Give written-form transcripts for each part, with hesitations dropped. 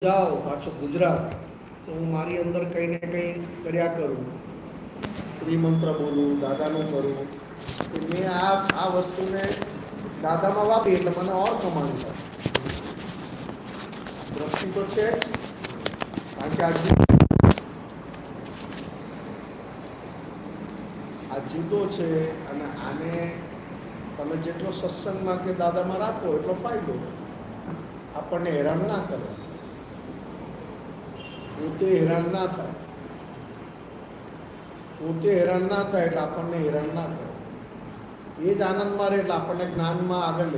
જાઓ પાછો ગુજરાત તો હું મારી અંદર કંઈ ને કંઈ કર્યા કરું, ત્રિમંત્ર બોલું, દાદાનું કરું. મેં આ વસ્તુને દાદામાં વાપરી એટલે મને ઓર કમાણી થાય. દ્રષ્ટિ તો છે જ, કારણ કે આ જુદો છે અને આને તમે જેટલો સત્સંગમાં કે દાદામાં રાખો એટલો ફાયદો. આપણને હેરાન ના કરે, પોતે હેરાન ના થાય, પોતે હેરાન ના થાય એટલે આપણને હેરાન ના કરે. એ જ આનંદમાં રહે એટલે આપણને જ્ઞાનમાં આગળ લે.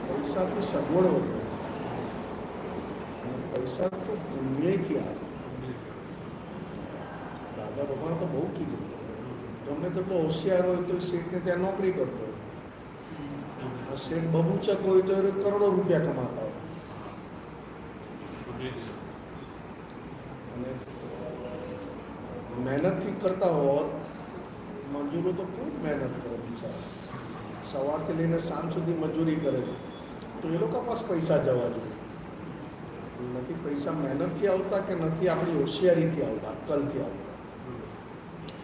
પૈસાથી સગવડ વધે અને પૈસા તો પુણ્યથી આવે. દાદા ભગવાન તો બહુ કીધું, ગમે તેટલો હોશિયાર હોય તો શેઠને ત્યાં નોકરી કરતો હોય, શેઠ બબૂચક હોય તો એ કરોડો રૂપિયા કમાતા હોય. અને મહેનતથી કરતા હોત, મજૂરો તો ખૂબ મહેનત કરે બિચારા, સવારથી લઈને સાંજ સુધી મજૂરી કરે છે, તો એ લોકો પાસે પૈસા જવા જોઈએ. નથી પૈસા મહેનતથી આવતા કે નથી આપણી હોશિયારીથી આવતા, અક્કલથી આવતા,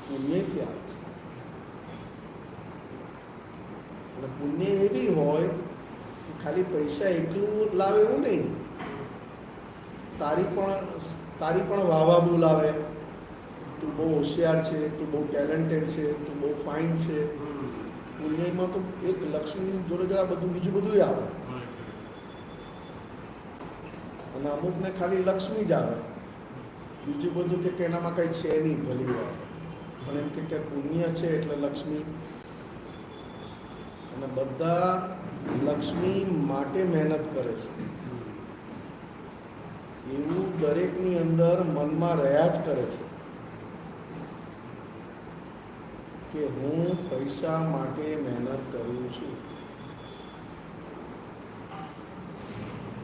પુણ્યથી આવતા. અને પુણ્ય એવી હોય કે ખાલી પૈસા એકલું લાવે એવું નહીં, તારી પણ વાહવા બોલાવે, તું બહુ હોશિયાર છે, તું બહુ ટેલેન્ટેડ છે, તું બહુ ફાઇન છે. પુણ્યમાં તો એક લક્ષ્મી જોડે જરા બધું બીજું બધું આવે, અને અમુકને ખાલી લક્ષ્મી જ આવે, બીજું બધું કે એનામાં કંઈ છે નહીં ભલી વાર, પણ એમ કે પુણ્ય છે એટલે લક્ષ્મી. અને બધા લક્ષ્મી માટે મહેનત કરે છે, એવું દરેકની અંદર મનમાં રહ્યા જ કરે છે કે હું પૈસા માટે મહેનત કરું છું.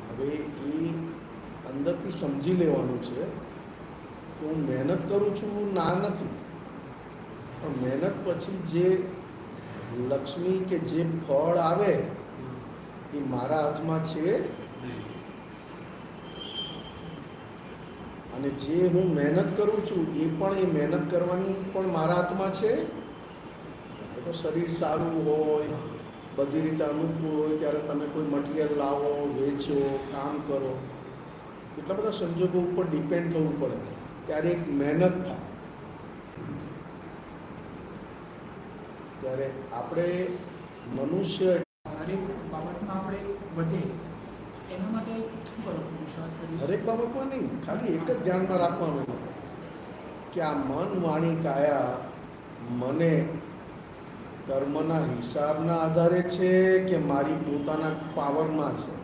હવે એ અંદરથી સમજી લેવાનું છે કે હું મહેનત કરું છું ના નથી, પણ મહેનત પછી જે લક્ષ્મી કે જે ફળ આવે એ મારા હાથમાં છે. અને જે હું મહેનત કરું છું એ મહેનત કરવાની પણ મારા હાથમાં છે. એ તો શરીર સારું હોય, બધી રીતે અનુકૂળ હોય ત્યારે તમે કોઈ મટીરિયલ લાવો, વેચો, કામ કરો, કેટલા બધા સંજોગો ઉપર ડિપેન્ડ થવું પડે ત્યારે એક મહેનત થાય. ત્યારે આપણે મનુષ્ય હરેક બાબતમાં આપણે વધે એના માટે શું કરો પુરુષાર્થ કરીએ? હરેક બાબતમાં નહીં, ખાલી એક જ ધ્યાનમાં રાખવાનું કે આ મન, વાણી, કાયા મને કર્મના હિસાબના આધારે છે કે મારી પોતાના પાવરમાં છે.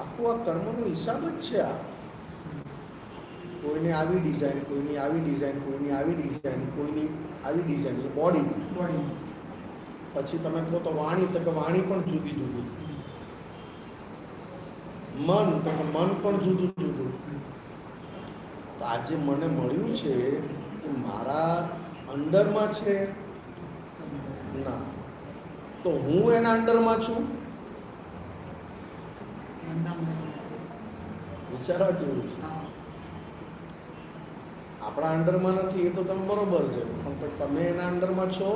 આખું આ કર્મનો હિસાબ જ છે. આ કોઈને આવી ડિઝાઇન, કોઈની આવી ડિઝાઇન, કોઈની આવી ડિઝાઇન, કોઈની આવી ડિઝાઇન, એટલે બોડી. પછી તમે કહો તો વાણી, તો કે વાણી પણ જુદી જુદી. મન, તો કે મન પણ જુદું જુદું. તો આજે મને મળ્યું છે એ મારા અંડરમાં છે ના, તો હું એના અંડરમાં છું. વિચારવા જેવું છે. આપણા અંડરમાં નથી એ તો તમે બરોબર છે, પણ તમે એના અંડરમાં છો.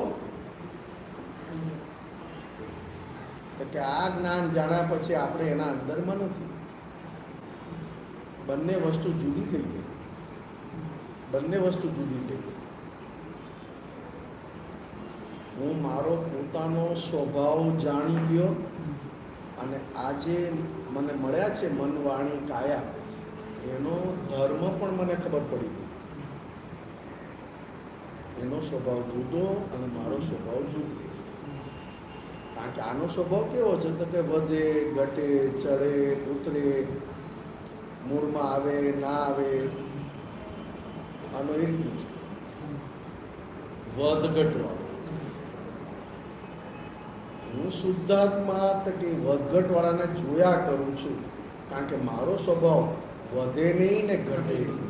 તો કે આ જ્ઞાન જાણ્યા પછી આપણે એના અંદરમાં નથી. બંને વસ્તુ જુદી થઈ ગઈ, બંને વસ્તુ જુદી થઈ ગઈ. હું મારો પોતાનો સ્વભાવ જાણી ગયો અને આજે મને મળ્યા છે મન, વાણી, કાયા, એનો ધર્મ પણ મને ખબર પડી ગઈ. એનો સ્વભાવ જુદો અને મારો સ્વભાવ જુદો. કારણ કે આનો સ્વભાવ કેવો છે તો કે વધે, ઘટે, ચડે, ઉતરે, મૂળમાં આવે, ના આવે, આનો એ રીતનું છે. વધ ઘટવા. હું શુદ્ધાત્મા તો કે વધઘટવાળાને જોયા કરું છું, કારણ કે મારો સ્વભાવ વધે નહીં ને ઘટે નહીં.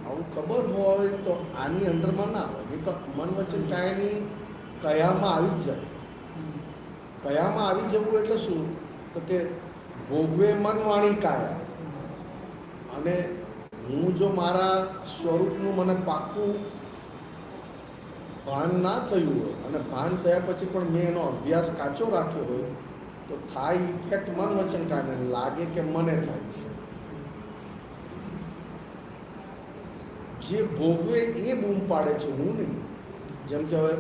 આવું ખબર હોય તો આની અંદરમાં ના હોય, નહીં તો મન વચન કાયાની કયામાં આવી જ જાય. કયામાં આવી જવું એટલે શું? તો કે ભોગવે મન વાણી કાયા. અને હું જો મારા સ્વરૂપનું મને પાક્કું ભાન ના થયું હોય અને ભાન થયા પછી પણ મેં એનો અભ્યાસ કાચો રાખ્યો હોય તો થાય ઇફેક્ટ મન વચન કાયાને, લાગે કે મને થાય છે. જે ભોગવે એ બૂમ પાડે છે, હું નહીં. જેમ કે હવે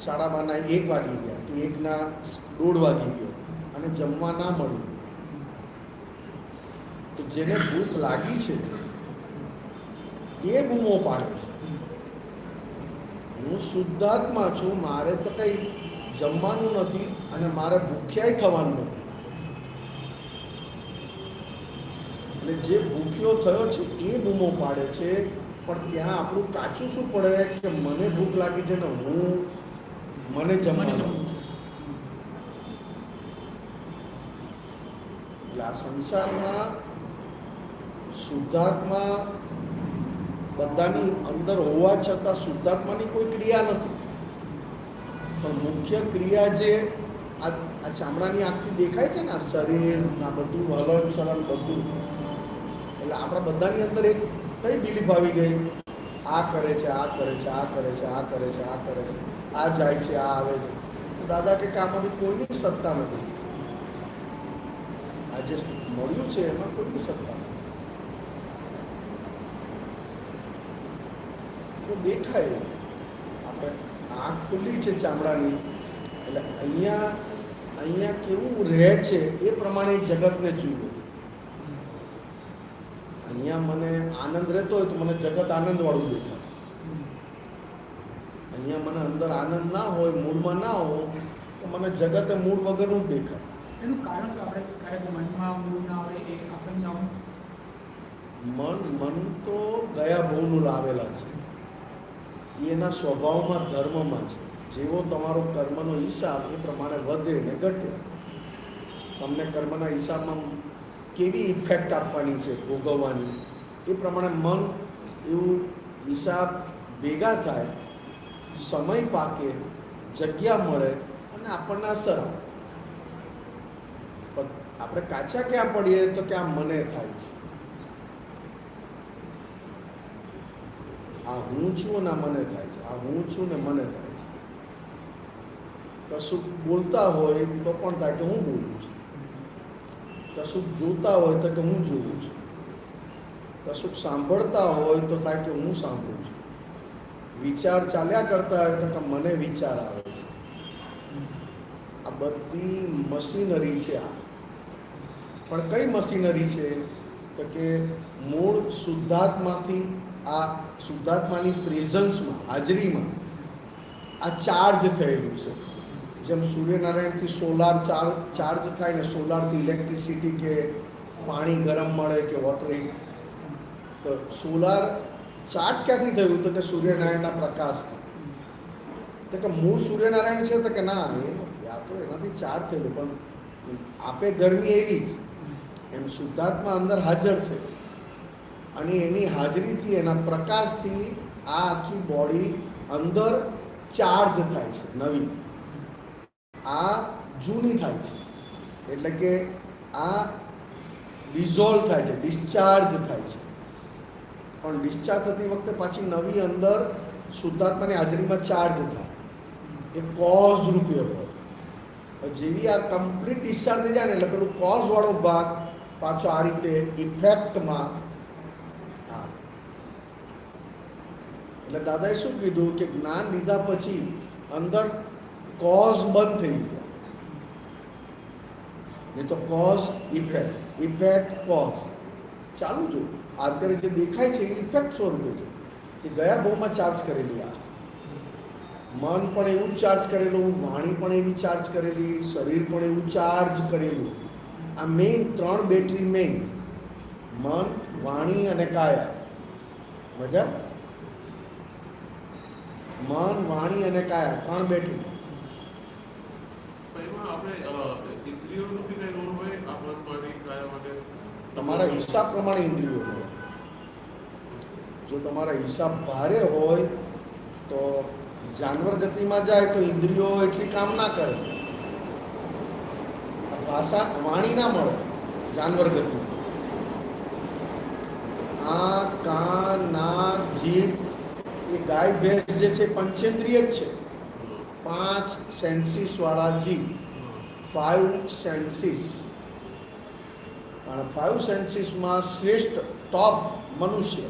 12:30 1 વાગી ગયા કે 1:30 વાગી ગયો અને જમવા ના મળ્યું, તો જેને ભૂખ લાગી છે એ બૂમો પાડે છે. હું શુદ્ધાત્મા છું, મારે તો કંઈ જમવાનું નથી અને મારે ભૂખ્યાય થવાનું નથી. એટલે જે ભૂખ્યો થયો છે એ બૂમો પાડે છે. પણ ત્યાં આપણું કાચું શું પડે કે મને ભૂખ લાગી છે ને મને જમવાનું છે. એટલે આ સંસારમાં શુદ્ધાત્મા બધાની અંદર હોવા છતાં શુદ્ધાત્માની કોઈ ક્રિયા નથી. પણ મુખ્ય ક્રિયા જે આ ચામડાની આંખથી દેખાય છે ને, આ શરીર, આ બધું હલન ચલન બધું, એટલે આપણા બધાની અંદર એક કઈ બિલીફ આવી ગઈ, આ કરે છે, આ કરે છે, આ કરે છે, આ કરે છે, આ કરે છે, આ જાય છે, આ આવે છે. દાદા કે આમાંથી કોઈની સત્તા નથી. આ જે મળ્યું છે એમાં કોઈની સત્તા નથી. તો દેખાય આપણે આંખ ખુલ્લી છે ચામડાની, એટલે અહીંયા કેવું રહે છે એ પ્રમાણે જગતને જુએ. અહીંયા મને આનંદ રહેતો હોય તો મને જગત આનંદવાળું દેખાય. અહીંયા મને અંદર આનંદ ના હોય, મૂળમાં ના હોય તો મને જગતે મૂળ વગરનું જ દેખાય. એનું કારણ શું? આપણે ક્યારેક મનમાં મૂળ ના આવે એ આપણને મન તો ગયા ભવનું લાવેલા છે. એના સ્વભાવમાં, ધર્મમાં છે. જેવો તમારો કર્મનો હિસાબ એ પ્રમાણે વધે ને ઘટે. તમને કર્મના હિસાબમાં કેવી ઇફેક્ટ આપવાની છે, ભોગવવાની, એ પ્રમાણે મન એવું હિસાબ ભેગા થાય, સમય પાકે, જગ્યા મળે અને આપણને અસર આવે. પણ આપણે કાચા ક્યાં પડીએ તો કે આ મને થાય છે, આ હું છું ને મને થાય છે, આ હું છું ને મને થાય છે. કશું બોલતા હોય તો પણ થાય કે હું બોલું છું, કશુંક જોતા હોય તો કે હું જોઉં છું, કશુંક સાંભળતા હોય તો થાય કે હું સાંભળું છું, વિચાર ચાલ્યા કરતા હોય તો કે મને વિચાર આવે છે. આ બધી મશીનરી છે. આ પણ કઈ મશીનરી છે? તો કે મૂળ શુદ્ધાત્માથી, આ શુદ્ધાત્માની પ્રેઝન્સમાં, હાજરીમાં આ ચાર્જ થયેલું છે. જેમ સૂર્યનારાયણથી સોલાર ચાર્જ થાય ને, સોલારથી ઇલેક્ટ્રિસિટી કે પાણી ગરમ મળે કે વોટર હીટ, તો સોલાર ચાર્જ ક્યાંથી થયું? તો કે સૂર્યનારાયણના પ્રકાશથી. તો કે મૂળ સૂર્યનારાયણ છે? તો કે ના, એ નથી, આ તો એનાથી ચાર્જ થયેલું. પણ આપે ગરમી એવી જ, એમ શુદ્ધાત્મા અંદર હાજર છે અને એની હાજરીથી, એના પ્રકાશથી આ આખી બોડી અંદર ચાર્જ થાય છે, નવી. આ જૂની થાય છે, એટલે કે આ ડિઝોલ્વ થાય છે, ડિસ્ચાર્જ થાય છે. પણ ડિસ્ચાર્જ થતી વખતે પાછી નવી અંદર શુદ્ધાત્માની હાજરીમાં ચાર્જ થાય, એ કોઝ રૂપે હોય. જેવી આ કમ્પ્લીટ ડિસ્ચાર્જ થઈ જાય ને, એટલે પેલું કોઝવાળો ભાગ પાછો આ રીતે ઇફેક્ટમાં આવે. એટલે દાદાએ શું કીધું કે જ્ઞાન લીધા પછી અંદર કોઝ બંધ થઈ ગયા, નહીં તો કોઝ ઇફેક્ટ, ઇફેક્ટ કોઝ ચાલુ જો. અત્યારે જે દેખાય છે એ ઇફેક્ટ સ્વરૂપે છે. એ ગયા બહુમાં ચાર્જ કરેલી. આ મન પણ એવું ચાર્જ કરેલું, વાણી પણ એવી ચાર્જ કરેલી, શરીર પણ એવું ચાર્જ કરેલું. આ મેઇન 3 બેટરી મેઇન, મન, વાણી અને કાયા. મજા? મન, વાણી અને કાયા 3 બેટરી. પણ એમાં આપણે ઇન્દ્રિયોનું બી કંઈ રોલ હોય આ મન માટે કાયા માટે? તમારા હિસાબ પ્રમાણે ઇન્દ્રિયો મળે. જો તમારા હિસાબ ભારે હોય તો જાનવર ગતિમાં જાય તો ઇન્દ્રિયો એટલી કામ ના કરે. ભાષા, વાણી ના મળે જાનવર ગતિમાં. આંખ, કાન, નાક, જીભ એ ગાય ભેંસ જે છે પંચેન્દ્રિય જ છે. 5 સેન્સીસ વાળા જીવ, 5 સેન્સીસ. અને 5 સેન્સીસમાં શ્રેષ્ઠ ટોપ મનુષ્ય,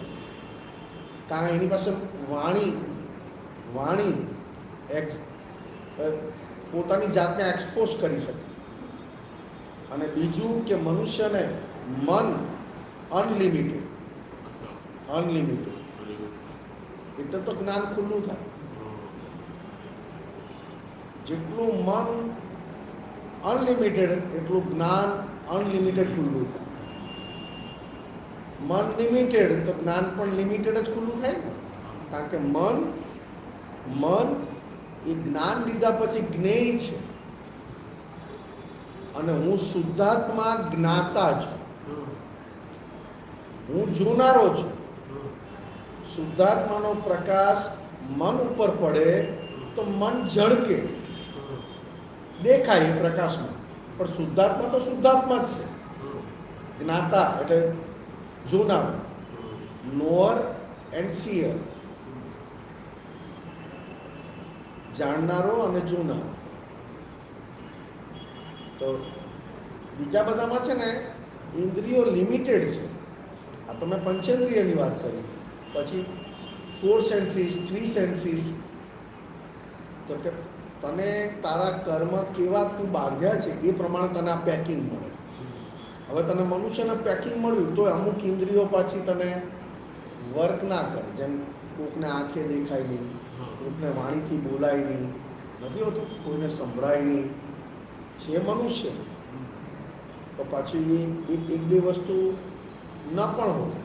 કારણ એની પાસે વાણી પોતાની જાતને એક્સપોઝ કરી શકે. અને બીજું કે મનુષ્યને મન અનલિમિટેડ એટલે તો જ્ઞાન ખુલ્લું થાય. જેટલું મન અનલિમિટેડ એટલું જ્ઞાન અનલિમિટેડ ખુલ્લું થાય. મન લિમિટેડ તો જ્ઞાન પણ લિમિટેડ જ ખુલ્લું થાય ને. કારણ કે મન એ જ્ઞાન લીધા પછી જ્ઞેય છે, અને હું શુદ્ધાત્મા જ્ઞાતા છું, હું જોનારો છું. શુદ્ધાત્માનો પ્રકાશ મન ઉપર પડે તો મન ઝળકે, દેખાય એ પ્રકાશમાં. પણ શુદ્ધાત્મા તો શુદ્ધાત્મા જ છે. જ્ઞાતા એટલે જોનારો, નોઅર એન્ડ સીયર, જાણનારો અને જોનારો. તો બીજા બધામાં છે ને ઇન્દ્રિયો લિમિટેડ છે. આ તમે પંચેન્દ્રિયની વાત કરી. પછી 4 સેન્સીસ, 3 સેન્સીસ. તો કે તને તારા કર્મ કેવા તું બાંધ્યા છે એ પ્રમાણે તને આ પેકિંગ મળે. હવે તને મનુષ્યને પેકિંગ મળ્યું તો અમુક ઇન્દ્રિયો પાછી તને વર્ક ના કરે. જેમ કોકને આંખે દેખાય નહીં, કોકને વાણીથી બોલાય નહીં, નથી હોતું, કોઈને સંભળાય નહીં. જે મનુષ્ય તો પાછું એ 1-2 વસ્તુ ન પણ હોય.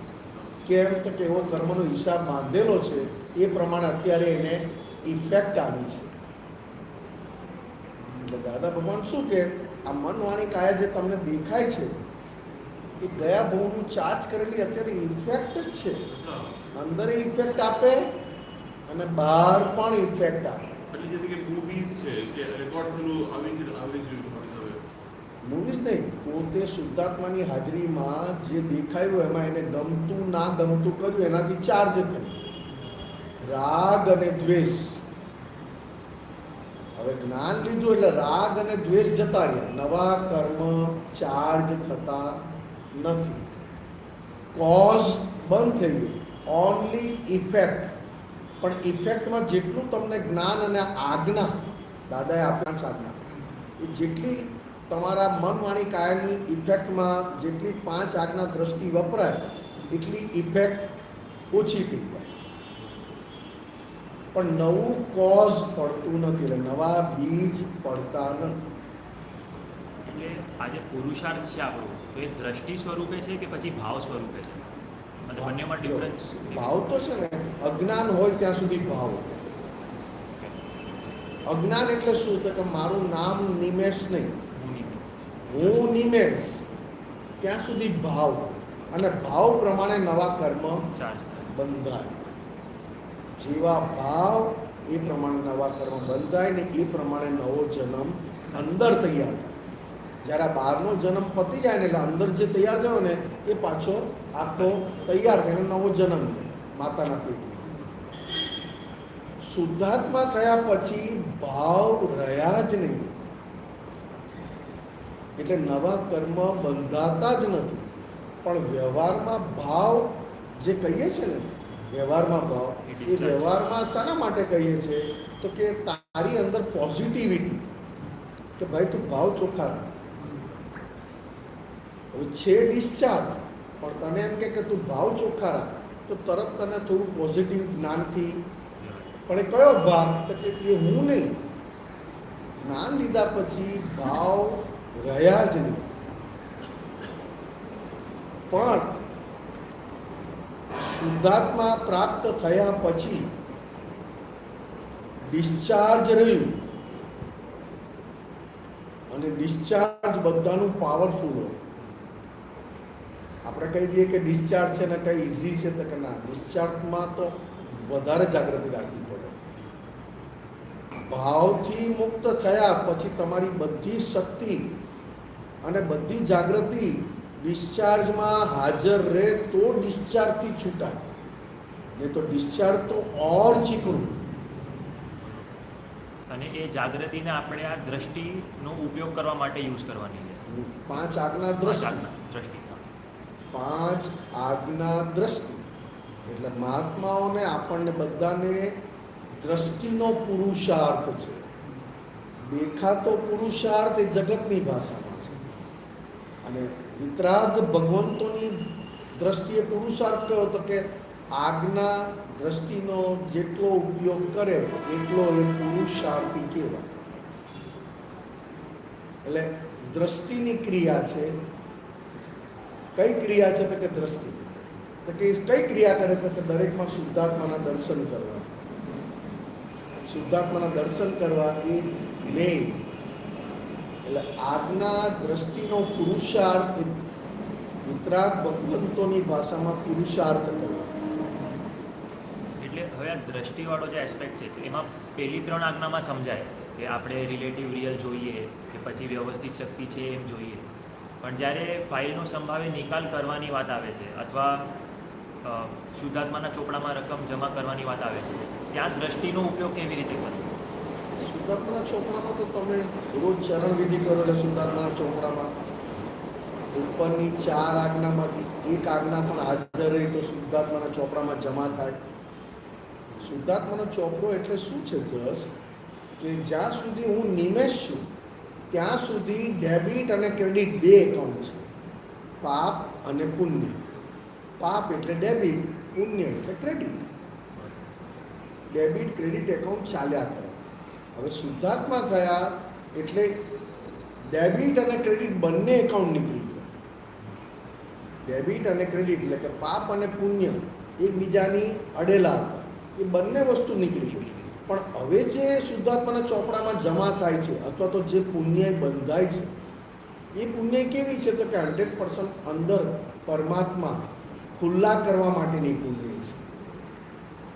કેમ તો કે એવો કર્મનો હિસાબ બાંધેલો છે એ પ્રમાણે અત્યારે એને ઇફેક્ટ આવી છે. એટલે દાદા ભગવાન શું કે આ મન, વાણી, કાયા જે તમને દેખાય છે એ ગયા બહુનું ચાર્જ કરેલી અત્યારે ઇફેક્ટ જ છે. અંદર ઇફેક્ટ આપે અને બહાર પણ ઇફેક્ટ આપે. એટલે જેથી કે મૂવીઝ છે કે રેકોર્ડ થયેલું આવી જ રહ્યું હવે. મૂવીઝ નહીં, પોતે શુદ્ધાત્માની હાજરીમાં જે દેખાયું એમાં એને ગમતું ના ગમતું કર્યું એનાથી ચાર્જ થયું. રાગ અને દ્વેષ. હવે જ્ઞાન લીધું એટલે રાગ અને દ્વેષ જતા રહ્યા. નવા કર્મ ચાર્જ થતા નથી. કોઝ બંધ થઈ ગયું, ઓનલી ઇફેક્ટ. પણ ઇફેક્ટમાં જેટલું તમને જ્ઞાન અને આજ્ઞા દાદાએ આપ્યા છે, આજ્ઞા એ જેટલી તમારા મન, વાણી, કાયાની ઇફેક્ટમાં જેટલી 5 આજ્ઞા દ્રષ્ટિ વપરાય એટલી ઇફેક્ટ ઓછી થઈ જાય. પણ નવું કોઝ પડતું નથી, એટલે નવા બીજ પડતા નથી. એટલે આ જે પુરુષાર્થ છે આપણો, તો એ દ્રષ્ટિ સ્વરૂપે છે કે પછી ભાવ સ્વરૂપે છે? અને બંનેમાં ડિફરન્સ? ભાવ તો છે ને, અજ્ઞાન હોય ત્યાં સુધી ભાવ. અજ્ઞાન એટલે શું? તો કે મારું નામ નિમેશ નહીં, હું નિમેશ, ત્યાં સુધી ભાવ. અને ભાવ પ્રમાણે નવા કર્મ ચાર્જ થાય. બંધાય. જેવા ભાવ એ પ્રમાણે નવા કર્મ બંધાય ને એ પ્રમાણે નવો જન્મ અંદર તૈયાર થાય. જ્યારે બહારનો જન્મ પતી જાય ને એટલે અંદર જે તૈયાર થયો ને એ પાછો આખો તૈયાર થઈને નવો જન્મ લે માતાના પેટમાં. શુદ્ધાત્મા થયા પછી ભાવ રહ્યા જ નહીં, એટલે નવા કર્મ બંધાતા જ નથી. પણ વ્યવહારમાં ભાવ જે કહીએ છીએ ને, વ્યવહારમાં ભાવ, એ વ્યવહારમાં શાના માટે કહીએ છીએ? તો કે તારી અંદર પોઝિટિવિટી, કે ભાઈ તું ભાવ ચોખ્ખા રાખ. હવે છે ડિસ્ચાર્જ, પણ તને એમ કે તું ભાવ ચોખ્ખા રાખ, તો તરત તને થોડું પોઝિટિવ જ્ઞાનથી. પણ એ કયો ભાવ? તો કે એ હું નહીં. જ્ઞાન લીધા પછી ભાવ રહ્યા જ નહીં. પણ શુદ્ધાત્મા પ્રાપ્ત થયા પછી ડિસ્ચાર્જ રહ્યું, અને ડિસ્ચાર્જ બધાનું પાવરફુલ હોય. આપણે કહી દઈએ કે ડિસ્ચાર્જ છે ને કંઈ ઇઝી છે, તો કે ના, ડિસ્ચાર્જમાં તો વધારે જાગૃતિ રાખવી પડે. ભાવથી મુક્ત થયા પછી તમારી બધી શક્તિ અને બધી જાગૃતિ ડિસ્ચાર્જમાં હાજર રહે તો ડિસ્ચાર્જથી છૂટાય, નહીં તો ડિસ્ચાર્જ તો ઓર ચીકણું. અને એ જાગૃતિને આપણે આ દ્રષ્ટિનો ઉપયોગ કરવા માટે યુઝ કરવાની છે. 5 આજ્ઞા દ્રષ્ટિ. દ્રષ્ટિ 5 આજ્ઞા દ્રષ્ટિ એટલે મહાત્માઓને આપણને બધાને દ્રષ્ટિનો પુરુષાર્થ છે. દેખાતો પુરુષાર્થ એ જગતની ભાષામાં છે, અને વિતરાગ ભગવંતોની દ્રષ્ટિએ પુરુષાર્થ કયો તો કે આજ્ઞા દ્રષ્ટિનો જેટલો ઉપયોગ કરે એટલો એ પુરુષાર્થી કહેવાય. એટલે દ્રષ્ટિની ક્રિયા છે. કઈ ક્રિયા છે તો કે દ્રષ્ટિ. તો કે કઈ ક્રિયા કરે તો કે દરેકમાં શુદ્ધાત્માના દર્શન કરવા. શુદ્ધાત્માના દર્શન કરવા એ મેઇન. એટલે આજ્ઞા દ્રષ્ટિનો પુરુષાર્થ એ વિતરાગ ભગવંતોની ભાષામાં પુરુષાર્થ કહેવાય. એટલે હવે આ દ્રષ્ટિવાળો જે એસ્પેક્ટ છે એમાં પહેલી 3 આજ્ઞામાં સમજાય કે આપણે રિલેટિવ રિયલ જોઈએ કે પછી વ્યવસ્થિત શક્તિ છે એમ જોઈએ, પણ જ્યારે ફાઇલનો સંભાવે નિકાલ કરવાની વાત આવે છે અથવા શુદ્ધાત્માના ચોપડામાં રકમ જમા કરવાની વાત આવે છે, ત્યાં દ્રષ્ટિનો ઉપયોગ કેવી રીતે કરવો? શુદ્ધાત્માના ચોપડામાં તો તમે રોજ ચરણ વિધિ કરો એટલે શુદ્ધાત્માના ચોપડામાં ઉપરની 4 આજ્ઞામાંથી 1 આજ્ઞા પણ હાજર રહી તો શુદ્ધાત્માના ચોપડામાં જમા થાય. શુદ્ધાત્માનો ચોપડો એટલે શું છે? જસ કે જ્યાં સુધી હું નિમેષ છું ત્યાં સુધી ડેબિટ અને ક્રેડિટ 2 એકાઉન્ટ છે, પાપ અને પુણ્ય. પાપ એટલે ડેબિટ, પુણ્ય એટલે ક્રેડિટ. ડેબિટ ક્રેડિટ એકાઉન્ટ ચાલ્યા કરે. હવે શુદ્ધાત્મા થયા એટલે ડેબિટ અને ક્રેડિટ બંને એકાઉન્ટ નીકળી ગયા. ડેબિટ અને ક્રેડિટ એટલે કે પાપ અને પુણ્ય એકબીજાની અડેલા હતા, એ બંને વસ્તુ નીકળી ગઈ. પણ હવે જે શુદ્ધાત્માના ચોપડામાં જમા થાય છે અથવા તો જે પુણ્ય બંધાય છે એ પુણ્ય કેવી છે તો કે 100% અંદર પરમાત્મા ખુલ્લા કરવા માટેની પુણ્ય છે.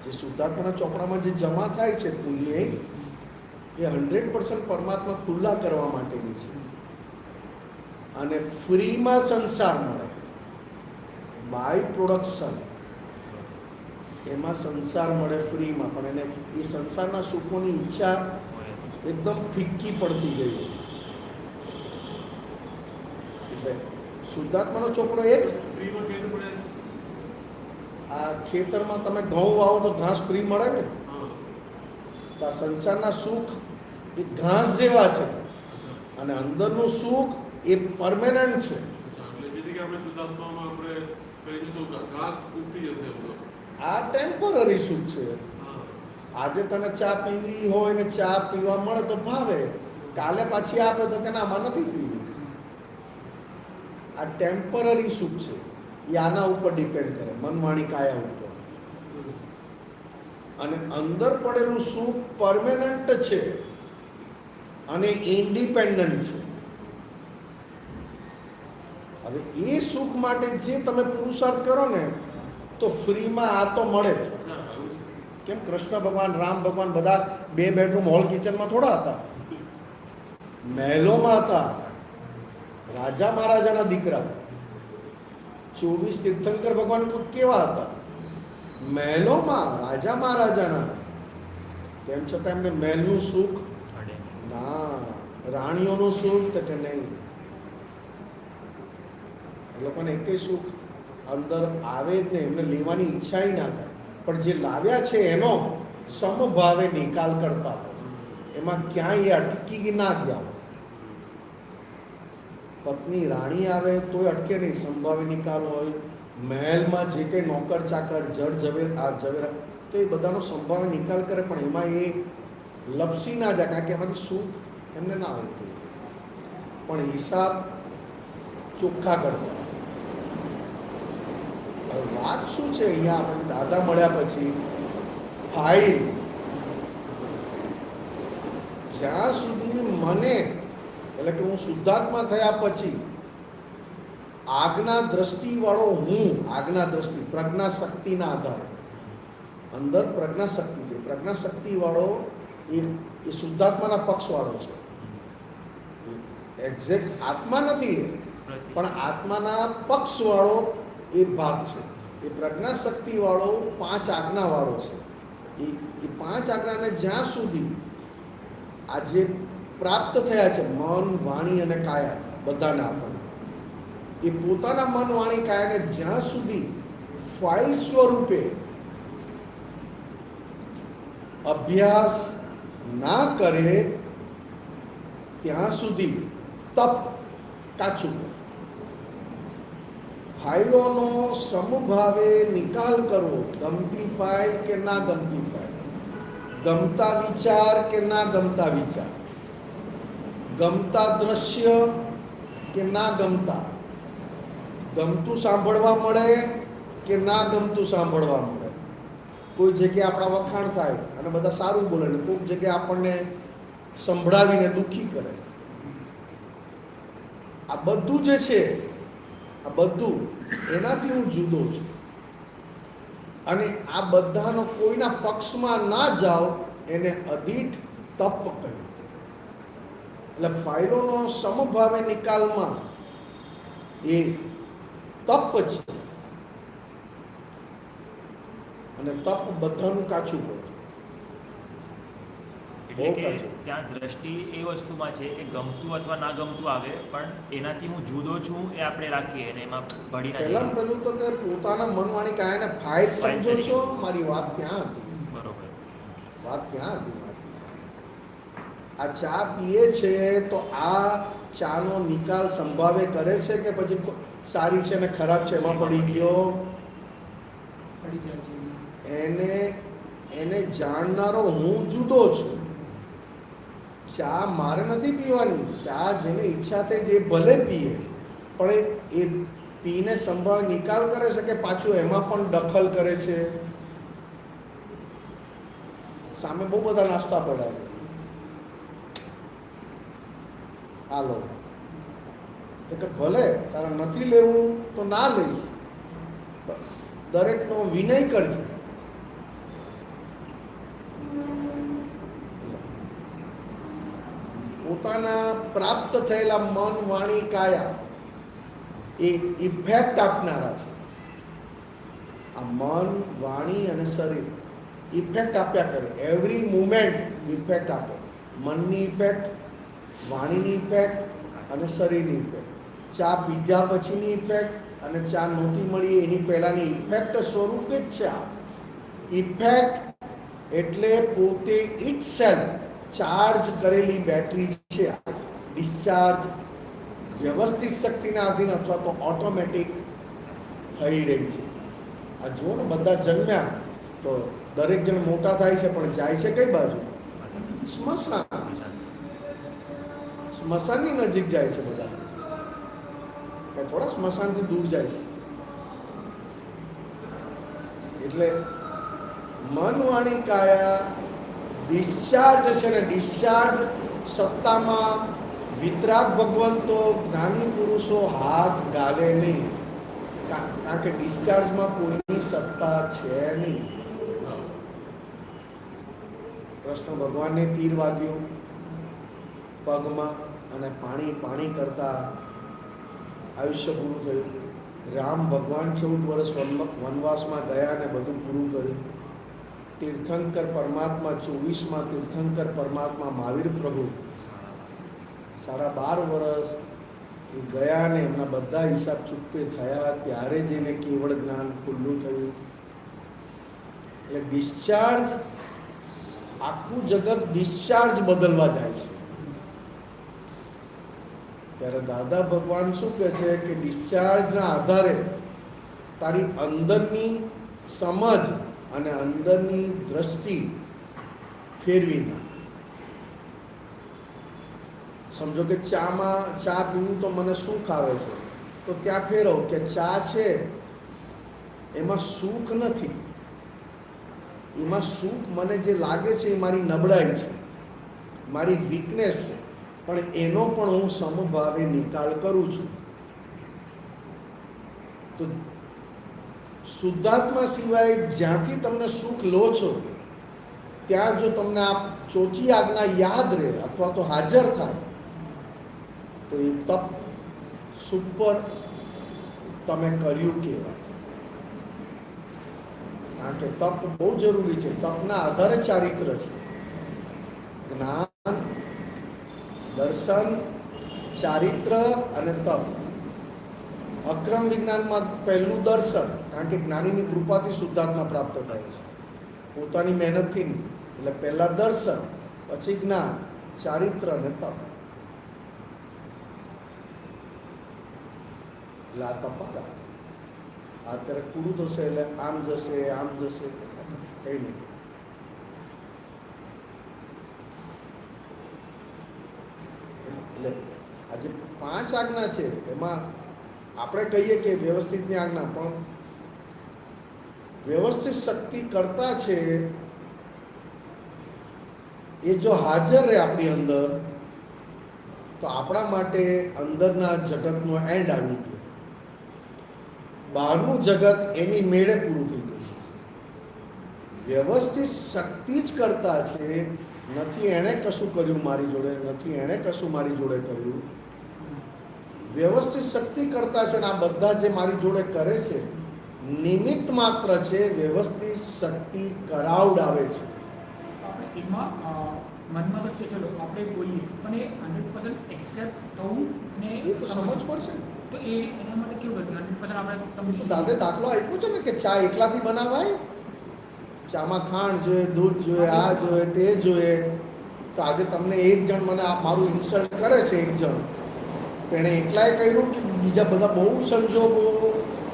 જે શુદ્ધાત્માના ચોપડામાં જે જમા થાય છે પુણ્ય એ 100% પરમાત્મા ખુલ્લા કરવા માટેની છે. અને ફ્રીમાં સંસાર મળે, બાય પ્રોડક્શન એમાં સંસાર મળે ફ્રીમાં, પણ એને એ સંસારના સુખોની ઈચ્છા એકદમ ફિક્કી પડતી ગઈ. એટલે શુદ્ધાત્માનો ચોપડો એક ફ્રીમાં કેવી રીતે પડે? આ ખેતરમાં તમે ઘઉં વાવો તો ઘાસ ફ્રી મળે ને, હા. તો આ સંસારના સુખ એ ઘાસ જેવા છે, અચ્છા. અને અંદરનું સુખ એ પરમેનન્ટ છે. અચ્છા. એટલે જેથી કે આપણે શુદ્ધાત્મામાં આપણે કરીએ તો ઘાસ ઉગતી જશે એમ તો. આ ટેમ્પરરી સુખ છે. હા. આજે તને ચા પીવી હોય ને ચા પીવા મળે તો ભાવે, કાલે પાછી આપે તો કે ના આમાં નથી પીવી. આ ટેમ્પરરી સુખ છે. એ આના ઉપર ડિપેન્ડ કરે, મનવાણી કાયા ઉપર. અને અંદર પડેલું સુખ પરમેનન્ટ છે અને ઇન્ડિપેન્ડન્ટ છે. હવે એ સુખ માટે જે તમે પુરુષાર્થ કરો ને તો ફ્રીમાં આ તો મળે જ. ના, આવું છે. કેમ કૃષ્ણ ભગવાન, રામ ભગવાન બધા 2 બેડરૂમ હોલ કિચનમાં થોડા હતા, મહેલોમાં હતા. રાજા મહારાજાના દીકરા 24 તીર્થંકર ભગવાન કેવા હતા? મહેલોમાં, રાજા મહારાજાના. તેમ છતાં એમને મહેલનું સુખ અડે. ના, રાણીઓનું સુખ તો કે નહીં. એ લોકોને એકેય સુખ અંદર આવે જ નહીં, એમને લેવાની ઈચ્છા ના થાય. પણ જે લાવ્યા છે એનો સમભાવે નિકાલ કરતા હોય, એમાં ક્યાંય એ અટકી ના ગયા હોય. પત્ની રાણી આવે તોય અટકે નહીં, સંભાવે નિકાલ હોય. મહેલમાં જે કંઈ નોકર ચાકર જડ ઝવેરા તો એ બધાનો સંભાવે નિકાલ કરે, પણ એમાં એ લપસી ના જાય, કારણ કે એમાંથી સુખ એમને ના આવતું. પણ હિસાબ ચોખ્ખા કરતા. હવે વાત શું છે અહીંયા આપણને દાદા મળ્યા પછી ફાઇલ જ્યાં સુધી મને એટલે કે હું શુદ્ધાત્મા થયા પછી આજ્ઞા દ્રષ્ટિવાળો હું, આજ્ઞા દ્રષ્ટિ પ્રજ્ઞા શક્તિના આધારે અંદર પ્રજ્ઞા શક્તિ છે, પ્રજ્ઞા શક્તિવાળો એ શુદ્ધાત્માના પક્ષવાળો છે. એક્ઝેક્ટ આત્મા નથી એ, પણ આત્માના પક્ષવાળો એ ભાગ છે. એ પ્રજ્ઞા શક્તિવાળો 5 આજ્ઞાવાળો છે. એ 5 આજ્ઞાને જ્યાં સુધી આ જે પ્રાપ્ત થયા છે મન, વાણી અને કાયા બધાને આપણને, એ પોતાના મન, વાણી, કાયાને જ્યાં સુધી ફાઇલ સ્વરૂપે અભ્યાસ ના કરે ત્યાં સુધી તપ કાચું. ફાઇલોનો સમભાવે નિકાલ કરવો, ગમતી ફાઇલ કે ના ગમતી ફાઇલ, ગમતા વિચાર કે ના ગમતા વિચાર, ગમતા દ્રશ્ય કે ના ગમતા, ગમતું સાંભળવા મળે કે ના ગમતું સાંભળવા મળે. કોઈ જગ્યાએ આપણા વખાણ થાય અને બધા સારું બોલે ને કોઈક જગ્યાએ આપણને સંભળાવીને દુઃખી કરે. આ બધું જે છે, આ બધું એનાથી હું જુદો છું. અને આ બધાનો કોઈના પક્ષમાં ના જાઓ એને અદીઠ તપ કહ્યું. એટલે ફાઇલોનો સમભાવે નિકાલમાં એ તપ છે. અને તપ બધાનું કાચું પડે. એટલે કે ત્યાં દ્રષ્ટિ એ વસ્તુમાં છે કે ગમતું અથવા ના ગમતું આવે પણ એનાથી હું જુદો છું એ આપણે રાખીએ અને એમાં ભળી ના પહેલાં જઈએ. પહેલું તો કે પોતાના મનવાણી કાયાને ફાઇલ સમજો છો. મારી વાત ત્યાં હતી, બરોબર. વાત ત્યાં હતી મારી. આ ચા પીએ છે તો આ ચાનો નિકાલ સંભાવે કરે છે કે પછી સારી છે ને ખરાબ છે એમાં પડી ગયો? પડી જાય છે. એને જાણનારો હું જુદો છું. ચા મારે નથી પીવાની. ચા જેને ઈચ્છા થઈ જે ભલે પીએ, પણ એ પીને સંભાળ નિકાલ કરે છે કે પાછું એમાં પણ દખલ કરે છે? સામે બહુ બધા નાસ્તા પડ્યા છે, હાલો તો કે ભલે તારે નથી લેવું તો ના લઈશ, દરેકનો વિનય કરજે. પોતાના પ્રાપ્ત થયેલા મન, વાણી, કાયા એ ઇફેક્ટ આપનારા છે. આ મન, વાણી અને શરીર ઇફેક્ટ આપ્યા કરે. એવરી મુમેન્ટ ઇફેક્ટ આપે. મનની ઇફેક્ટ, વાણીની ઇફેક્ટ અને શરીરની ઇફેક્ટ. ચા પીધા પછીની ઇફેક્ટ અને ચા નહોતી મળી એની પહેલાંની ઇફેક્ટ સ્વરૂપે જ છે. આ ઇફેક્ટ એટલે પોતે ઇટ સેલ્ફ ચાર્જ કરેલી બેટરી છે. ડિસ્ચાર્જ વ્યવસ્થિત શક્તિના આધીન અથવા તો ઓટોમેટિક થઈ રહી છે. આ જુઓ ને, બધા જન્મ્યા તો દરેક જણ મોટા થાય છે પણ જાય છે કઈ બાજુ? સ્મશાન. સ્મશાનની નજીક જાય છે બધા, કે થોડા સ્મશાનથી દૂર જાય છે. એટલે મન, વાણી, કાયા ડિસ્ચાર્જ છે ને. ડિસ્ચાર્જ સત્તામાં વિતરાગ ભગવંતો, જ્ઞાની પુરુષો હાથ ગાલે નહીં, કારણ કે ડિસ્ચાર્જમાં કોઈની સત્તા છે નહીં. કૃષ્ણ ભગવાનને તીર વાગ્યું પગમાં અને પાણી કરતા આયુષ્ય પૂરું થયું. રામ ભગવાન 14 વર્ષ વનવાસમાં ગયા અને બધું પૂરું કર્યું. તીર્થંકર પરમાત્મા 24માં તીર્થંકર પરમાત્મા મહાવીર પ્રભુ 12.5 વર્ષ એ ગયા ને એમના બધા હિસાબ ચૂકતે થયા ત્યારે જ એને કેવળ જ્ઞાન ખુલ્લું થયું. એટલે ડિસ્ચાર્જ, આખું જગત ડિસ્ચાર્જ બદલવા જાય છે. ત્યારે દાદા ભગવાન શું કહે છે કે ડિસ્ચાર્જના આધારે તારી અંદરની સમજ અને અંદરની દ્રષ્ટિ ફેરવી નાખ. સમજો કે ચા પીવું તો મને સુખ આવે છે, તો ત્યાં ફેરવ કે ચા છે એમાં સુખ નથી. એમાં સુખ મને જે લાગે છે એ મારી નબળાઈ છે. મારી વીકનેસ છે, પણ એનો પણ હું સમભાવે નિકાલ કરું છું. તો શુદ્ધાત્મા સિવાય જ્યાંથી તમને સુખ લો છો ત્યાં જો તમને આ ચોથી આજ્ઞા યાદ રહે અથવા તો હાજર થાય તો એ તપ સુપર તમે કર્યું કહેવાય. કારણ કે તપ બહુ જરૂરી છે. તપના આધારે ચારિત્ર છે. જ્ઞાન, દર્શન, ચારિત્ર અને તપ. અક્રમ વિજ્ઞાનમાં પહેલું દર્શન, કારણ કે જ્ઞાનીની કૃપાથી શુદ્ધાત્મા પ્રાપ્ત થાય છે, પોતાની મહેનતથી નહીં. એટલે પહેલા દર્શન, પછી જ્ઞાન, ચારિત્ર અને તપ. એટલે આ તપાદા અત્યારે પૂરું થશે એટલે આમ જશે કઈ નહીં. એટલે આજે 5 આજ્ઞા છે, એમાં આપણે કહીએ કે વ્યવસ્થિતની આજ્ઞા, પણ વ્યવસ્થિત શક્તિ કરતા છે એ જો હાજર રહે આપણી અંદર તો આપણા માટે અંદરના જગતનો એન્ડ આવી ગયો. બહારનું જગત એની મેળે પૂરું થઈ જશે. વ્યવસ્થિત શક્તિ જ કરતા છે, નથી એણે કશું કર્યું મારી જોડે, નથી એણે કશું મારી જોડે કર્યું. વ્યવસ્થિત શક્તિ કરતા છે ને આ બધા જે મારી જોડે કરે છે નિમિત્ત માત્ર છે, વ્યવસ્થિત શક્તિ કરાવડાવે છે. આપણે એમાં મનમાં તો છે, ચલો આપણે બોલીએ પણ એ 100% એક્સેપ્ટ થવું ને એ તો સમજ પડશે ને. તો એ એના માટે કેવું હતું 100% આપણે તો સમજી દાદે દાખલો આપ્યો છે ને કે ચા એકલાથી બનાવાય, ચામાં ખાંડ જોઈએ, દૂધ જોઈએ, આ જોઈએ, તે જોઈએ. તો આજે તમને એક જણ મને મારું ઇન્સલ્ટ કરે છે, એક જણ, તો એણે એકલાએ કર્યું કે બીજા બધા બહુ સંજોગો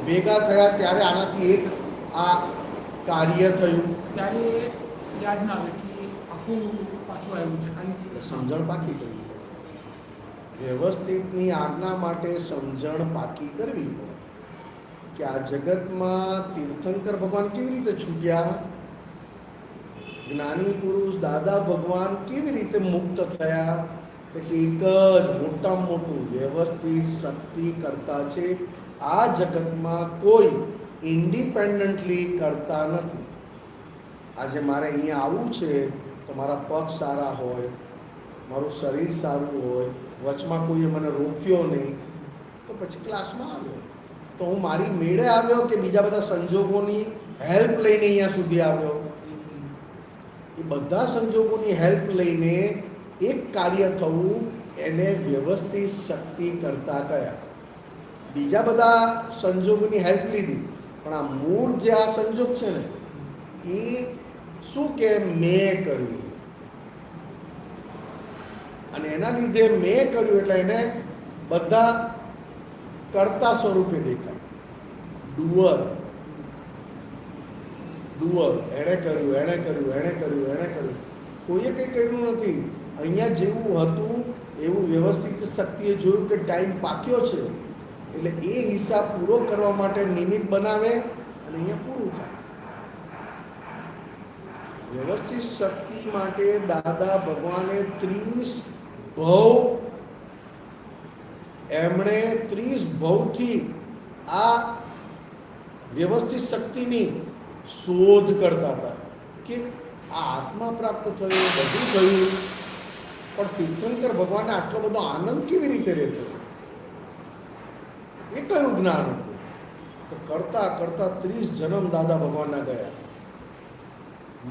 ભેગા થયા ત્યારે આનાથી એક આ કાર્ય થયું? ત્યારે યાદ ના આવે કે આખું પાછું આવ્યું છે ખાલી સમજણ પાકી કરવી પડે. વ્યવસ્થિતની આજ્ઞા માટે સમજણ પાકી કરવી પડે કે આ જગતમાં તીર્થંકર ભગવાન કેવી રીતે છૂટ્યા, જ્ઞાની પુરુષ દાદા ભગવાન કેવી રીતે મુક્ત થયા. કે એક જ મોટામાં મોટું વ્યવસ્થિત શક્તિ કરતા છે. આ જગતમાં કોઈ ઇન્ડિપેન્ડન્ટલી કરતા નથી. આજે મારે અહીંયા આવવું છે તો મારા પગ સારા હોય, મારું શરીર સારું હોય, વચમાં કોઈએ મને રોક્યો નહીં તો પછી ક્લાસમાં આવ્યો. તો હું મારી મેળે આવ્યો કે બીજા બધા સંજોગોની હેલ્પ લઈને અહીંયા સુધી આવ્યો? એ બધા સંજોગોની હેલ્પ લઈને એક કાર્ય થવું એને વ્યવસ્થિત શક્તિ કરતા કયા. બીજા બધા સંજોગોની હેલ્પ લીધી, પણ આ મૂળ જે આ સંજોગ છે ને એ શું કે મેં કર્યું, અને એના લીધે મેં કર્યું એટલે એને બધા કર્તા સ્વરૂપે દેખાય. ડુઅર એણે કર્યું. કોઈએ કંઈ કર્યું નથી. અહીંયા જેવું હતું એવું વ્યવસ્થિત શક્તિએ જોયું કે ટાઈમ પાક્યો છે એટલે એ હિસાબ પૂરો કરવા માટે નિમિત્ત બનાવે અને અહીંયા પૂરું થાય. વ્યવસ્થિત શક્તિ માટે દાદા ભગવાને 30 ભવ, એમણે 30 ભવથી આ વ્યવસ્થિત શક્તિની શોધ કરતા હતા કે આ આત્મા પ્રાપ્ત થયો, બધું થયું, પણ તીર્થંકર ભગવાનને આટલો બધો આનંદ કેવી રીતે રહેતો? એ કયું જ્ઞાન હતું? તો કરતા 30 જન્મ દાદા ભગવાનના ગયા.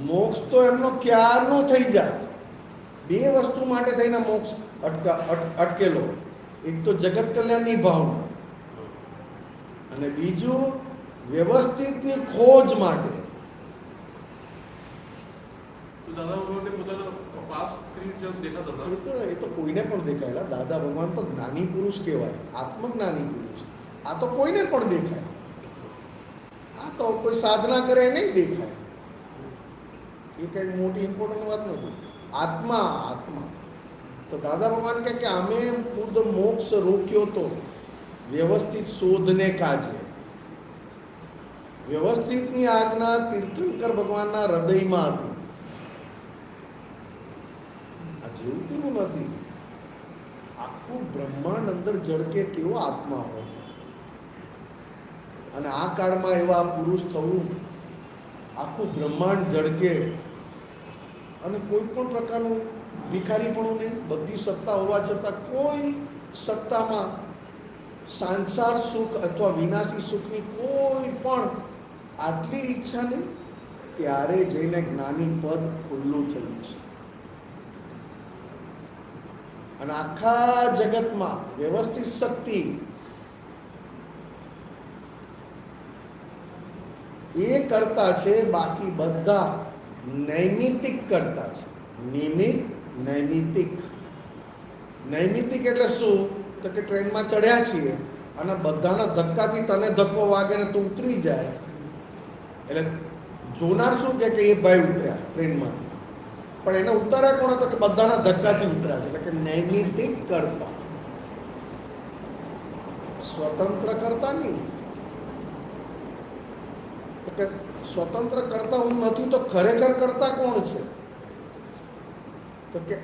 મોક્ષ તો એમનો ક્યારનો થઈ જાત. 2 વસ્તુ માટે થઈને મોક્ષ અટકેલો. એક તો જગત કલ્યાણની ભાવના અને બીજું વ્યવસ્થિતની ખોજ માટે. તો દાદા ભગવાનને પોતાના પાસ 30 જણ દેખાતા હતા. એ તો કોઈને પણ દેખાયેલા. દાદા ભગવાન તો જ્ઞાની પુરુષ કહેવાય, આત્મજ્ઞાની પુરુષ. આ તો કોઈને પણ દેખાય. આ તો કોઈ સાધના કરે નહીં દેખાય. એ કંઈ મોટી ઇમ્પોર્ટન્ટ વાત નથી. આત્મા તો દાદા ભગવાન કહે કે અમે ખુદ મોક્ષ રોક્યો તો વ્યવસ્થિત શોધને કાજે. વ્યવસ્થિતની આજ્ઞા તીર્થંકર ભગવાનના હૃદયમાં હતી. જેવું તેવું નથી. આખું બ્રહ્માંડ અંદર ઝળકે કેવો આત્મા હોય, અને આ કાળમાં એવા પુરુષ થવું, આખું બ્રહ્માંડ ઝળકે, અને કોઈ પણ પ્રકારનું ભિખારીપણું નહીં. બધી સત્તા હોવા છતાં કોઈ સત્તામાં સાંસાર સુખ અથવા વિનાશી સુખની કોઈ પણ આટલી ઈચ્છા નહીં. ત્યારે જઈને જ્ઞાની પદ ખુલ્લું થયું છે. અને આખા જગતમાં વ્યવસ્થિત શક્તિ એ કરતા છે, બાકી બધા નૈમિતિક કરતા છે. નિમિત્ત, નૈમિતિક. નૈમિતિક એટલે શું? તો કે ટ્રેનમાં ચડ્યા છીએ અને બધાના ધક્કાથી તને ધક્કો વાગે ને તું ઉતરી જાય, એટલે જોનાર શું કે એ ભાઈ ઉતર્યા ટ્રેનમાંથી, પણ એને ઉતાર્યા કોણ હતો? કે બધાના ધક્કાથી ઉતર્યા છે. એટલે કે નૈમિતિક કરતા, સ્વતંત્ર કરતા નહીં. તો કે સ્વતંત્ર કરતા હું નથી, તો ખરેખર કરતા કોણ છે? તો કે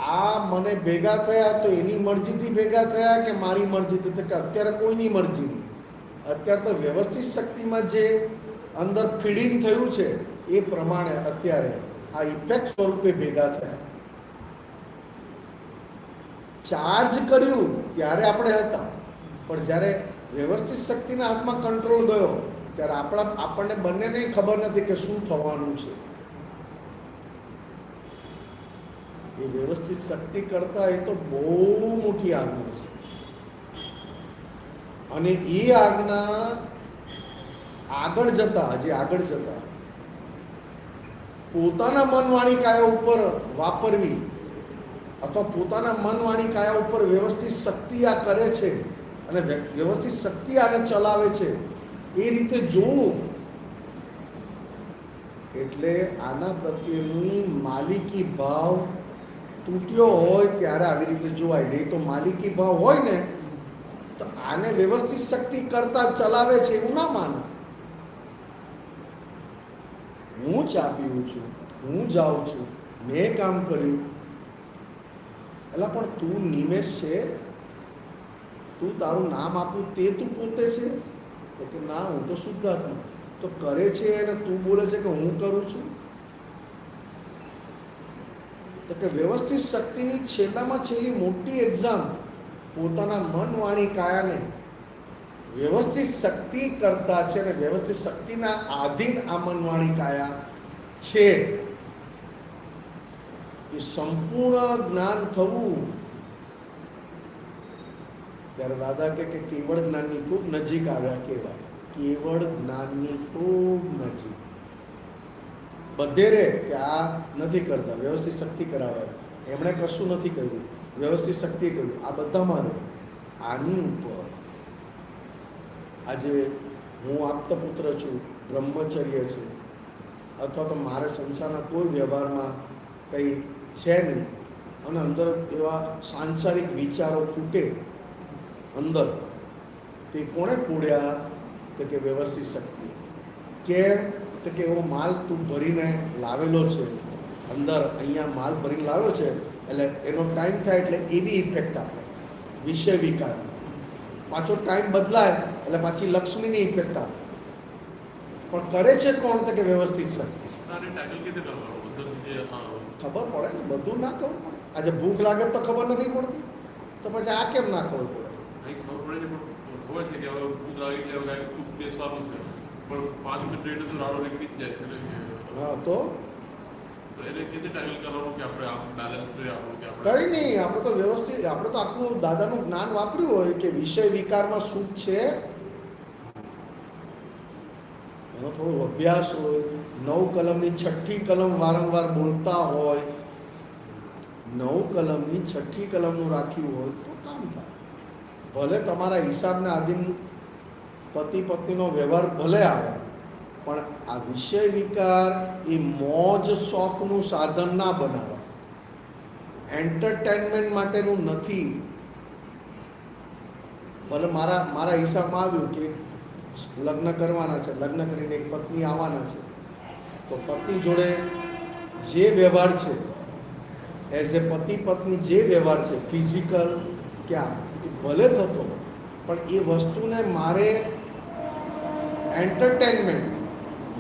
આ મને ભેગા થયા તો એની મરજીથી ભેગા થયા કે મારી મરજીથી? તો કે અત્યારે કોઈની મરજી નહીં. અત્યારે તો વ્યવસ્થિત શક્તિમાં જે અંદર ફીડિંગ થયું છે એ પ્રમાણે અત્યારે આ ઇફેક્ટ સ્વરૂપે ભેગા થયા. ચાર્જ કર્યું ત્યારે આપણે હતા, પણ જ્યારે વ્યવસ્થિત શક્તિના હાથમાં કંટ્રોલ ગયો ત્યારે આપણને બંનેને ખબર નથી કે શું થવાનું છે. એ વ્યવસ્થિત શક્તિ કરતા એ તો બહુ મોટી આજ્ઞા છે, અને એ આજ્ઞા આગળ જતા પોતાના મન વાણી કાયા ઉપર વાપરવી, અથવા પોતાના મન વાણી કાયા ઉપર વ્યવસ્થિત શક્તિ આ કરે છે અને વ્યવસ્થિત શક્તિ આને ચલાવે છે, એ રીતે જોવું. એટલે આના પ્રત્યેની માલિકી ભાવ તૂટ્યો હોય ત્યારે આવી રીતે જોવાય. નહીં તો માલિકી ભાવ હોય ને તો આને વ્યવસ્થિત શક્તિ કરતા ચલાવે છે એવું ના માને. હું ચા પીવું છું, હું જાઉં છું, મેં કામ કર્યું, એટલે પણ તું નિમેષ છે, તું તારું નામ આપ્યું તે તું પોતે છે? તો કે ના, હું તો શુદ્ધાત્મા. તો કરે છે અને તું બોલે છે કે હું કરું છું? તો કે વ્યવસ્થિત શક્તિની છેલ્લામાં છેલ્લી મોટી એક્ઝામ પોતાના મન વાણી કાયાને વ્યવસ્થિત શક્તિ કરતા છે, અને વ્યવસ્થિત શક્તિના આધીન આ મન વાણી કાયા છે. એ સંપૂર્ણ જ્ઞાન થવું, ત્યારે દાદા કે કેવળ જ્ઞાનની ખૂબ નજીક આવ્યા કહેવાય. કેવળ જ્ઞાનની ખૂબ નજીક. બધે રે કે આ નથી કરતા, વ્યવસ્થિત શક્તિ કરાવે, એમણે કશું નથી કર્યું, વ્યવસ્થિત શક્તિ કર્યું, આ બધામાં રહે. આની ઉપર આજે હું આપતપુત્ર છું, બ્રહ્મચર્ય છે, અથવા તો મારે સંસારના કોઈ વ્યવહારમાં કંઈ છે નહીં, અને અંદર એવા સાંસારિક વિચારો ફૂટે અંદર, તે કોણે ફોડ્યા? તો કે વ્યવસ્થિત શક્તિ. કે તો કે એવો માલ તું ભરીને લાવેલો છે, અંદર અહીંયા માલ ભરીને લાવ્યો છે, એટલે એનો ટાઈમ થાય એટલે એવી ઇફેક્ટ આપે વિષય વિકાર. પાછો ટાઈમ બદલાય એટલે પાછી લક્ષ્મીની ઇફેક્ટ આપે. પણ કરે છે કોણ? તો કે વ્યવસ્થિત શક્તિ. ખબર પડે ને, બધું ના ખબર પડે. આજે ભૂખ લાગે તો ખબર નથી પડતી, તો પછી આ કેમ ના ખબર પડે? ખબર પડે છે, પણ ખબર છે કે હવે ભૂખ લાગી જાય, ચૂપ બેસવાનું છે, પણ 5 મિનિટ રહીને તો રાડો નીકળી જ જાય છે. હા, તો એને કેવી ટેકલ કરવાનું કે આપણે આમ બેલેન્સ રહે આપણું, કે આપણે કંઈ નહીં. આપણે તો વ્યવસ્થિત, આપણે તો આખું દાદાનું જ્ઞાન વાપર્યું હોય કે વિષય વિકારમાં સુખ છે, એનો થોડો અભ્યાસ હોય, 9 કલમની 6ઠી કલમ વારંવાર બોલતા હોય, 9 કલમની 6ઠી કલમનું રાખ્યું હોય તો કામ થાય. ભલે તમારા હિસાબના આધીન પતિ પત્નીનો વ્યવહાર ભલે આવે, પણ આ વિષય વિકાર એ મોજ શોખનું સાધન ના બનાવે, એન્ટરટેનમેન્ટ માટેનું નથી. ભલે મારા હિસાબમાં આવ્યું કે લગ્ન કરવાના છે, લગ્ન કરીને એક પત્ની આવવાના છે, તો પત્ની જોડે જે વ્યવહાર છે એઝ એ પતિ પત્ની જે વ્યવહાર છે ફિઝિકલ ક્યાં એ ભલે થતો, પણ એ વસ્તુને મારે એન્ટરટેનમેન્ટ,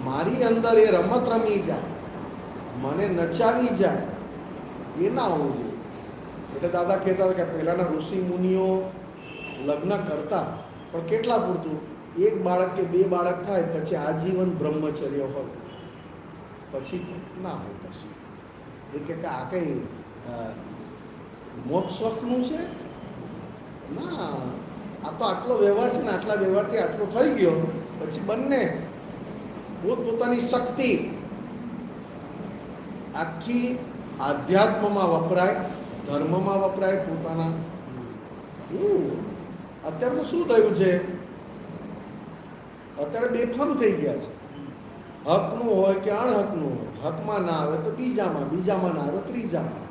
મારી અંદર એ રમત રમી જાય, મને નચાવી જાય, એ ના હોવું જોઈએ. એટલે દાદા કહેતા હતા કે પહેલાંના ઋષિ મુનિઓ લગ્ન કરતા, પણ કેટલા પૂરતું? એક બાળક કે બે બાળક થાય પછી આજીવન બ્રહ્મચર્ય હોય, પછી ના હોય કશું. એ કે આ કંઈ મોક્ષનું છે? ના, આ તો આટલો વ્યવહાર છે ને, આટલા વ્યવહારથી આટલો થઈ ગયો, પછી બંને પોતપોતાની શક્તિ આખી આધ્યાત્મમાં વપરાય, ધર્મમાં વપરાય, પોતાના. અત્યારે તો શું થયું છે? અત્યારે બેફામ થઈ ગયા છે. હકનું હોય કે અણહકનું હોય, હકમાં ના આવે તો બીજામાં, બીજામાં ના આવે તો ત્રીજામાં.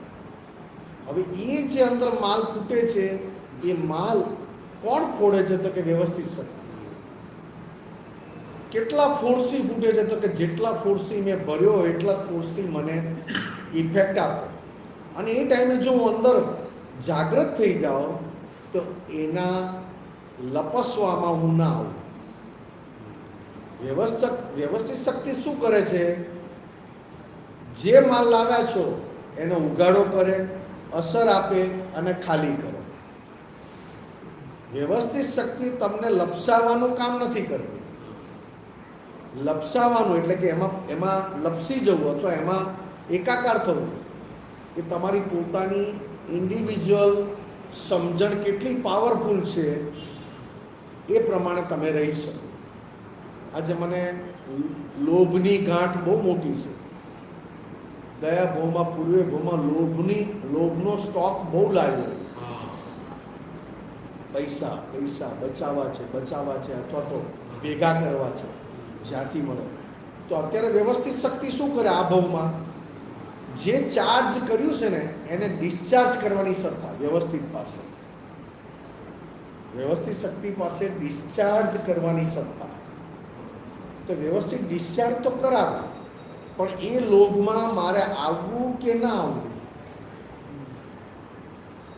હવે એ જે અંદર માલ ફૂટે છે, એ માલ કોણ ફોડે છે? તો કે વ્યવસ્થિત શક્તિ. કેટલા ફોર્સથી ફૂટે છે? તો કે જેટલા ફોર્સથી મેં ભર્યો એટલા ફોર્સથી મને ઇફેક્ટ આપે. અને એ ટાઈમે જો હું અંદર જાગૃત થઈ જાઉં તો એના લપસવામાં હું ના આવું. વ્યવસ્થિત શક્તિ શું કરે છે? જે માલ લાવ્યા છો એનો ઉગાડો કરે, અસર આપે અને ખાલી કરે. વ્યવસ્થિત શક્તિ તમને લપસાવાનું કામ નથી કરતી. લપસાવાનું એટલે કે એમાં લપસી જવું અથવા એમાં એકાકાર થવું, એ તમારી પોતાની ઇન્ડિવિજ્યુઅલ સમજણ કેટલી પાવરફુલ છે એ પ્રમાણે તમે રહી શકો. આજે મને લોભની ગાંઠ બહુ મોટી છે. દયા ભોમાં પૂર્વે ભોમાં લોભનો સ્ટોક બહુ લાવ્યો. પૈસા બચાવવા છે અથવા તો ભેગા કરવા છે જ્યાંથી મળે. તો અત્યારે વ્યવસ્થિત શક્તિ શું કરે? આ ભાવમાં જે ચાર્જ કર્યું છે ને એને ડિસ્ચાર્જ કરવાની સત્તા વ્યવસ્થિત પાસે. વ્યવસ્થિત શક્તિ પાસે ડિસ્ચાર્જ કરવાની સત્તા. તો વ્યવસ્થિત ડિસ્ચાર્જ તો કરાવે, પણ એ લોભમાં મારે આવવું કે ના આવવું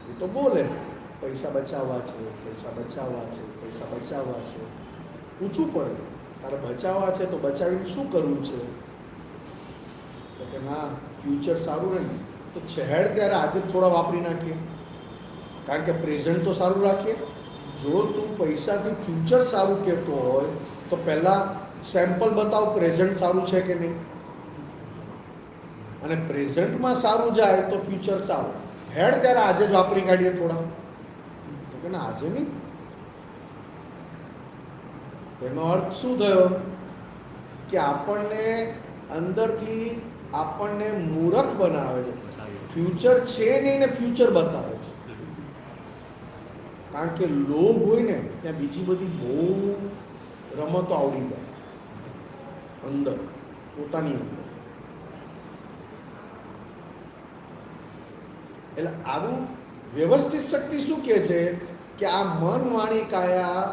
એ તો બોલે પૈસા બચાવવા છે. પૂછવું પડે, તારે બચાવવા છે તો બચાવીને શું કરવું છે? તો કે ના, ફ્યુચર સારું રહે ને તો છેડ ત્યારે આજે થોડા વાપરી નાખીએ, કારણ કે પ્રેઝન્ટ તો સારું રાખીએ. જો તું પૈસાથી ફ્યુચર સારું કહેતો હોય તો પહેલાં સેમ્પલ બતાવ, પ્રેઝન્ટ સારું છે કે નહીં. અને પ્રેઝન્ટમાં સારું જાય તો ફ્યુચર સારું. હેડ ત્યારે આજે જ વાપરી કાઢીએ થોડા, તો કે ના આજે નહીં. તેનો અર્થ શું થયો? કે આપણને અંદરથી આપણને મૂર્ખ બનાવે છે. ફ્યુચર છે નહીં ને ફ્યુચર બતાવે છે. કારણ કે લોભ હોય ને ત્યાં બીજી બધી બહુ રમતો આવડી જાય અંદર, પોતાની અંદર. એટલે આવું વ્યવસ્થિત શક્તિ શું કહે છે? કે આ મન, વાણી, કાયા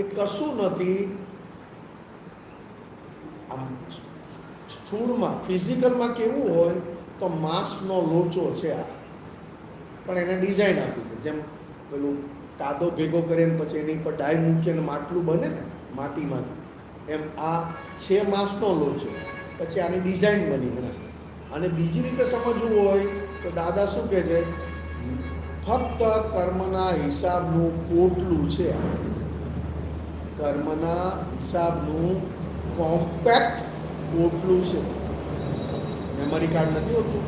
એ કશું નથી. આમ સ્થૂળમાં ફિઝિકલમાં કેવું હોય તો માંસનો લોચો છે આ, પણ એને ડિઝાઇન આપી છે. જેમ પેલું કાદો ભેગો કરીને પછી એની પર ડાય મૂકીને માટલું બને ને માટીમાંથી, એમ આ છે માંસનો લોચો. પછી આની ડિઝાઇન બની એના. અને બીજી રીતે સમજવું હોય તો દાદા શું કહે છે? ફક્ત કર્મના હિસાબનું પોટલું છે. કર્મના હિસાબનું કોમ્પેક્ટ પોટલું છે. મેમરી કાર્ડ નથી હોતું?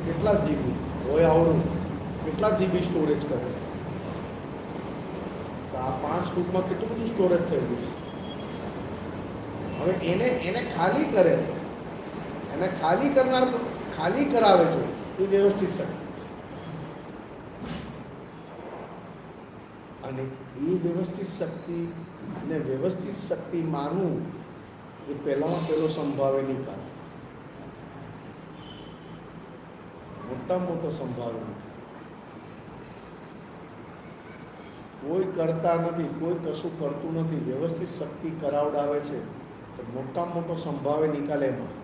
કેટલા જીબી હોય આવડું, કેટલા જીબી સ્ટોરેજ કરે? તો આ 5 ફૂટમાં કેટલું બધું સ્ટોરેજ થયેલું છે. હવે એને ખાલી કરે, એને ખાલી કરનાર, ખાલી કરાવે છે એ વ્યવસ્થિત શક્તિ છે. અને એ વ્યવસ્થિત શક્તિ ને વ્યવસ્થિત શક્તિ માનવું એ પહેલામાં પહેલો સંભાવે નિકાલ, મોટામાં મોટો સંભાવે નિકાલ. કોઈ કરતા નથી, કોઈ કશું કરતું નથી, વ્યવસ્થિત શક્તિ કરાવડાવે છે તો મોટામાં મોટો સંભાવે નિકાલ એમાં.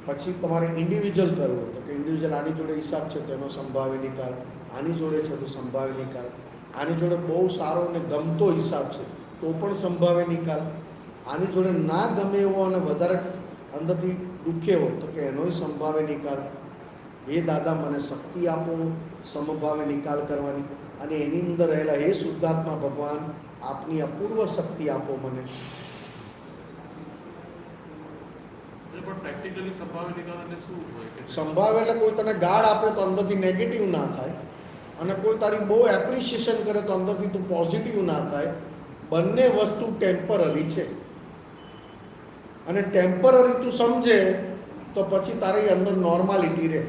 પછી તમારે ઇન્ડિવિજ્યુઅલ કરવું તો કે ઇન્ડિવિજ્યુઅલ આની જોડે હિસાબ છે તો એનો સંભાવ્ય નિકાલ, આની જોડે છે તો સંભાવ્ય નિકાલ, આની જોડે બહુ સારો અને ગમતો હિસાબ છે તો પણ સંભાવ્ય નિકાલ, આની જોડે ના ગમે એવો અને વધારે અંદરથી દુખે હોય તો કે એનોય સંભાવ્ય નિકાલ. હે દાદા મને શક્તિ આપો સમભાવે નિકાલ કરવાની, અને એની અંદર રહેલા હે શુદ્ધાત્મા ભગવાન આપની અપૂર્વ શક્તિ આપો મને. પણ પ્રેક્ટિકલી સંભાવ્ય નિકાલ એટલે શું હોય કે સંભાવ એટલે કોઈ તને ગાળ આપે તો અંદરથી નેગેટિવ ના થાય, અને કોઈ તારી બહુ એપ્રિશિએશન કરે તો અંદરથી તું પોઝિટિવ ના થાય. બંને વસ્તુ ટેમ્પરરી છે, અને ટેમ્પરરી તું સમજે તો પછી તારી અંદર નોર્માલિટી રહે.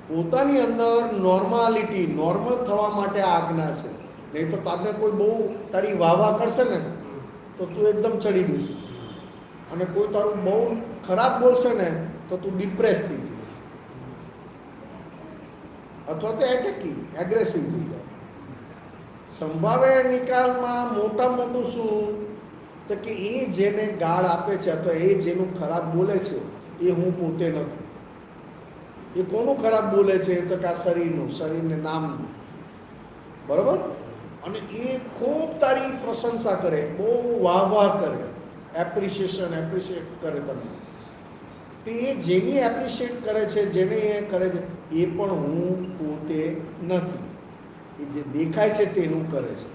પોતાની અંદર નોર્માલિટી, નોર્મલ થવા માટે આ આજ્ઞા છે. નહીં તો તારને કોઈ બહુ તારી વાહ કરશે ને તો તું એકદમ ચડી બેસીશ, અને કોઈ તારું બહુ ખરાબ બોલશે ને તો તું ડિપ્રેસ થઈ જઈશ, અથવા તો એગ્રેસિવ થઈ જાય. સંભાવ્ય નિકાલમાં મોટા મોટું શું તો કે એ જેને ગાળ આપે છે અથવા એ જેનું ખરાબ બોલે છે એ હું પોતે નથી. એ કોનું ખરાબ બોલે છે તો કે આ શરીરને નામનું, બરાબર. અને એ ખૂબ તારી પ્રશંસા કરે, બહુ વાહ કરે, એપ્રિશિએટ કરે તમે. તે જેની એપ્રિશિએટ કરે છે, જેને એ કરે છે એ પણ હું પોતે નથી. એ જે દેખાય છે તેનું કરે છે.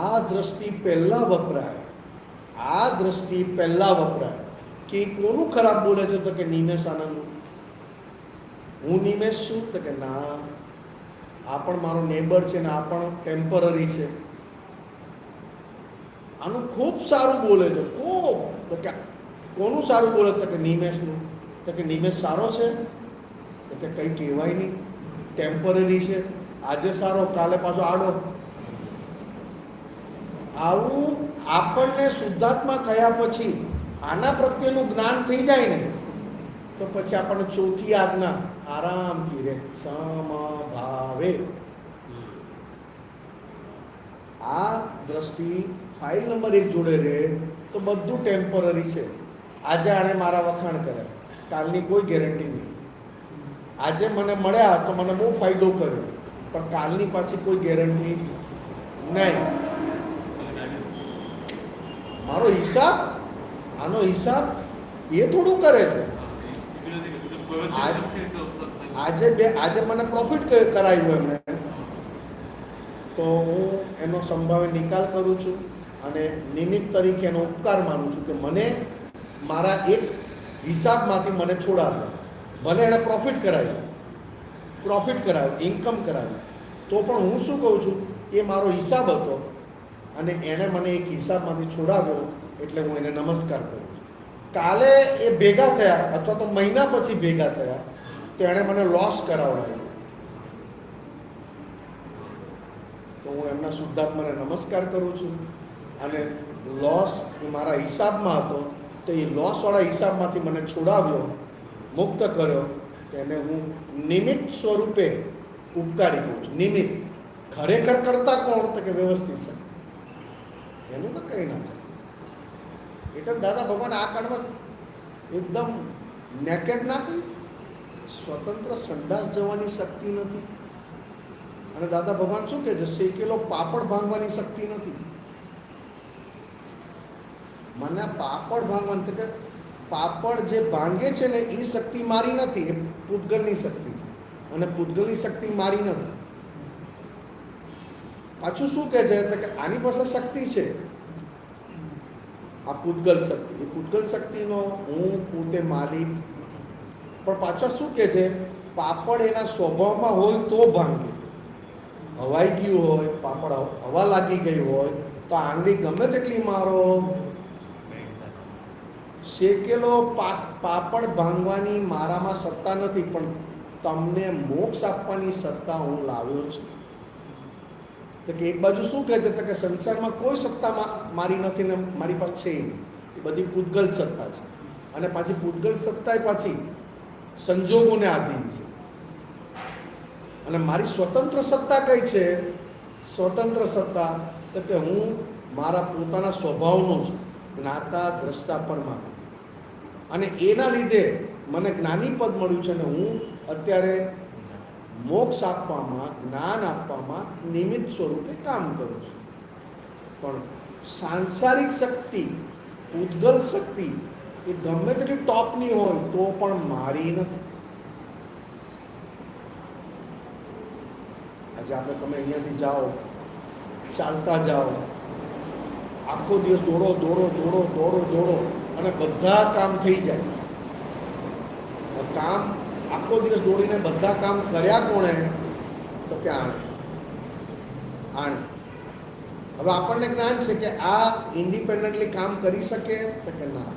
આ દ્રષ્ટિ પહેલા વપરાય કે કોનું ખરાબ બોલે છે તો કે નિમેશ આનંદ. હું નિમેશ છું તો કે ના, આ પણ મારો નેબર છે ને આ પણ ટેમ્પરરી છે. આનું ખૂબ સારું બોલે છે, ખૂબ. તો કે કોનું સારું બોલે તો કે નિમેશનું. તો કે નિમેશ સારો છે તો કે કંઈ કહેવાય નહીં, ટેમ્પરરી છે. આજે સારો કાલે પાછો આડો. આવું આપણને શુદ્ધાત્મા થયા પછી આના પ્રત્યેનું જ્ઞાન થઈ જાય ને તો પછી આપણને ચોથી આજ્ઞા આરામથી રહે, સમભાવે. આ દ્રષ્ટિ ફાઇલ નંબર 1 જોડે રહે તો બધું ટેમ્પરરી છે. આજે આણે મારા વખાણ કર્યા, કાલની કોઈ ગેરંટી નહીં. આજે મને મળ્યા તો મને બહુ ફાયદો કર્યો, પણ કાલની પાછી કોઈ ગેરંટી નહીં. મારો હિસાબ, આનો હિસાબ એ થોડું કરે છે. આજે મને પ્રોફિટ કરાવ્યું એમણે તો હું એનો સંભાવ્ય નિકાલ કરું છું, અને નિમિત્ત તરીકે એનો ઉપકાર માનું છું કે મને મારા એક હિસાબમાંથી મને છોડાવ્યો. ભલે એણે પ્રોફિટ કરાવ્યું, ઇન્કમ કરાવ્યું, તો પણ હું શું કહું છું, એ મારો હિસાબ હતો અને એણે મને એક હિસાબમાંથી છોડાવ્યો, એટલે હું એને નમસ્કાર કરું છું. કાલે એ ભેગા થયા અથવા તો મહિના પછી ભેગા થયા તો એણે મને લોસ કરાવડાવ્યો, તો હું એમના શુદ્ધાત્માને નમસ્કાર કરું છું. અને લોસ એ મારા હિસાબમાં હતો તો એ લોસવાળા હિસાબમાંથી મને છોડાવ્યો, મુક્ત કર્યો, એને હું નિમિત્ત સ્વરૂપે ઉપકારી કહું છું. નિમિત્ત ખરેખર કરતા કોણ તો કે વ્યવસ્થિત છે, એનું તો કંઈ ના થાય. એટલે દાદા ભગવાન આ કાળમાં એકદમ નેકેડ ના કહી, સ્વતંત્ર સંડાસ જવાની શક્તિ નથી. અને દાદા ભગવાન શું કહે છે, શેકેલો પાપડ ભાંગવાની શક્તિ નથી. મને પાપડ ભાંગવાનું કે પાપડ જે ભાંગે છે ને એ શક્તિ મારી નથી, એ પૂતગલની શક્તિ છે, અને પૂતગલની શક્તિ મારી નથી. પાછું શું કહે છે કે આની પાસે શક્તિ છે, આ પૂતગલ શક્તિ. એ પૂતગલ શક્તિનો હું પોતે માલિક. પણ પાછા શું કહે છે, પાપડ એના સ્વભાવમાં હોય તો ભાંગે. હવાઈ ગયું હોય, પાપડ હવા લાગી ગઈ હોય તો આંગળી ગમે તેટલી મારો, શેકેલો પાપડ ભાંગવાની મારામાં સત્તા નથી, પણ તમને મોક્ષ આપવાની સત્તા હું લાવ્યો છું. તો કે એક બાજુ શું કહે છે તો કે સંસારમાં કોઈ સત્તા મારી નથી ને મારી પાસે છે નહીં, એ બધી પૂતગલ સત્તા છે. અને પાછી પૂતગલ સત્તા પાછી સંજોગોને આધીન છે. અને મારી સ્વતંત્ર સત્તા કઈ છે? સ્વતંત્ર સત્તા તો કે હું મારા પોતાના સ્વભાવનો છું. જ્ઞાતા દ્રષ્ટા પણ માનું. અને એના લીધે મને જ્ઞાની પદ મળ્યું છે અને હું અત્યારે મોક્ષ આપવામાં, જ્ઞાન આપવામાં નિમિત્ત સ્વરૂપે કામ કરું છું. પણ સાંસારિક શક્તિ, ઉદ્ગલ શક્તિ એ ગમે તેટલી ટોપની હોય તો પણ મારી નથી. આજે આપણે તમે અહીંયાથી જાઓ, ચાલતા જાઓ, આખો દિવસ દોડો દોડો દોડો દોડો દોડો અને બધા કામ થઈ જાય. કામ આખો દિવસ દોડીને બધા કામ કર્યા કોણે? તો કે આણે. હવે આપણને જ્ઞાન છે કે આ ઇન્ડિપેન્ડન્ટલી કામ કરી શકે તો કે ના,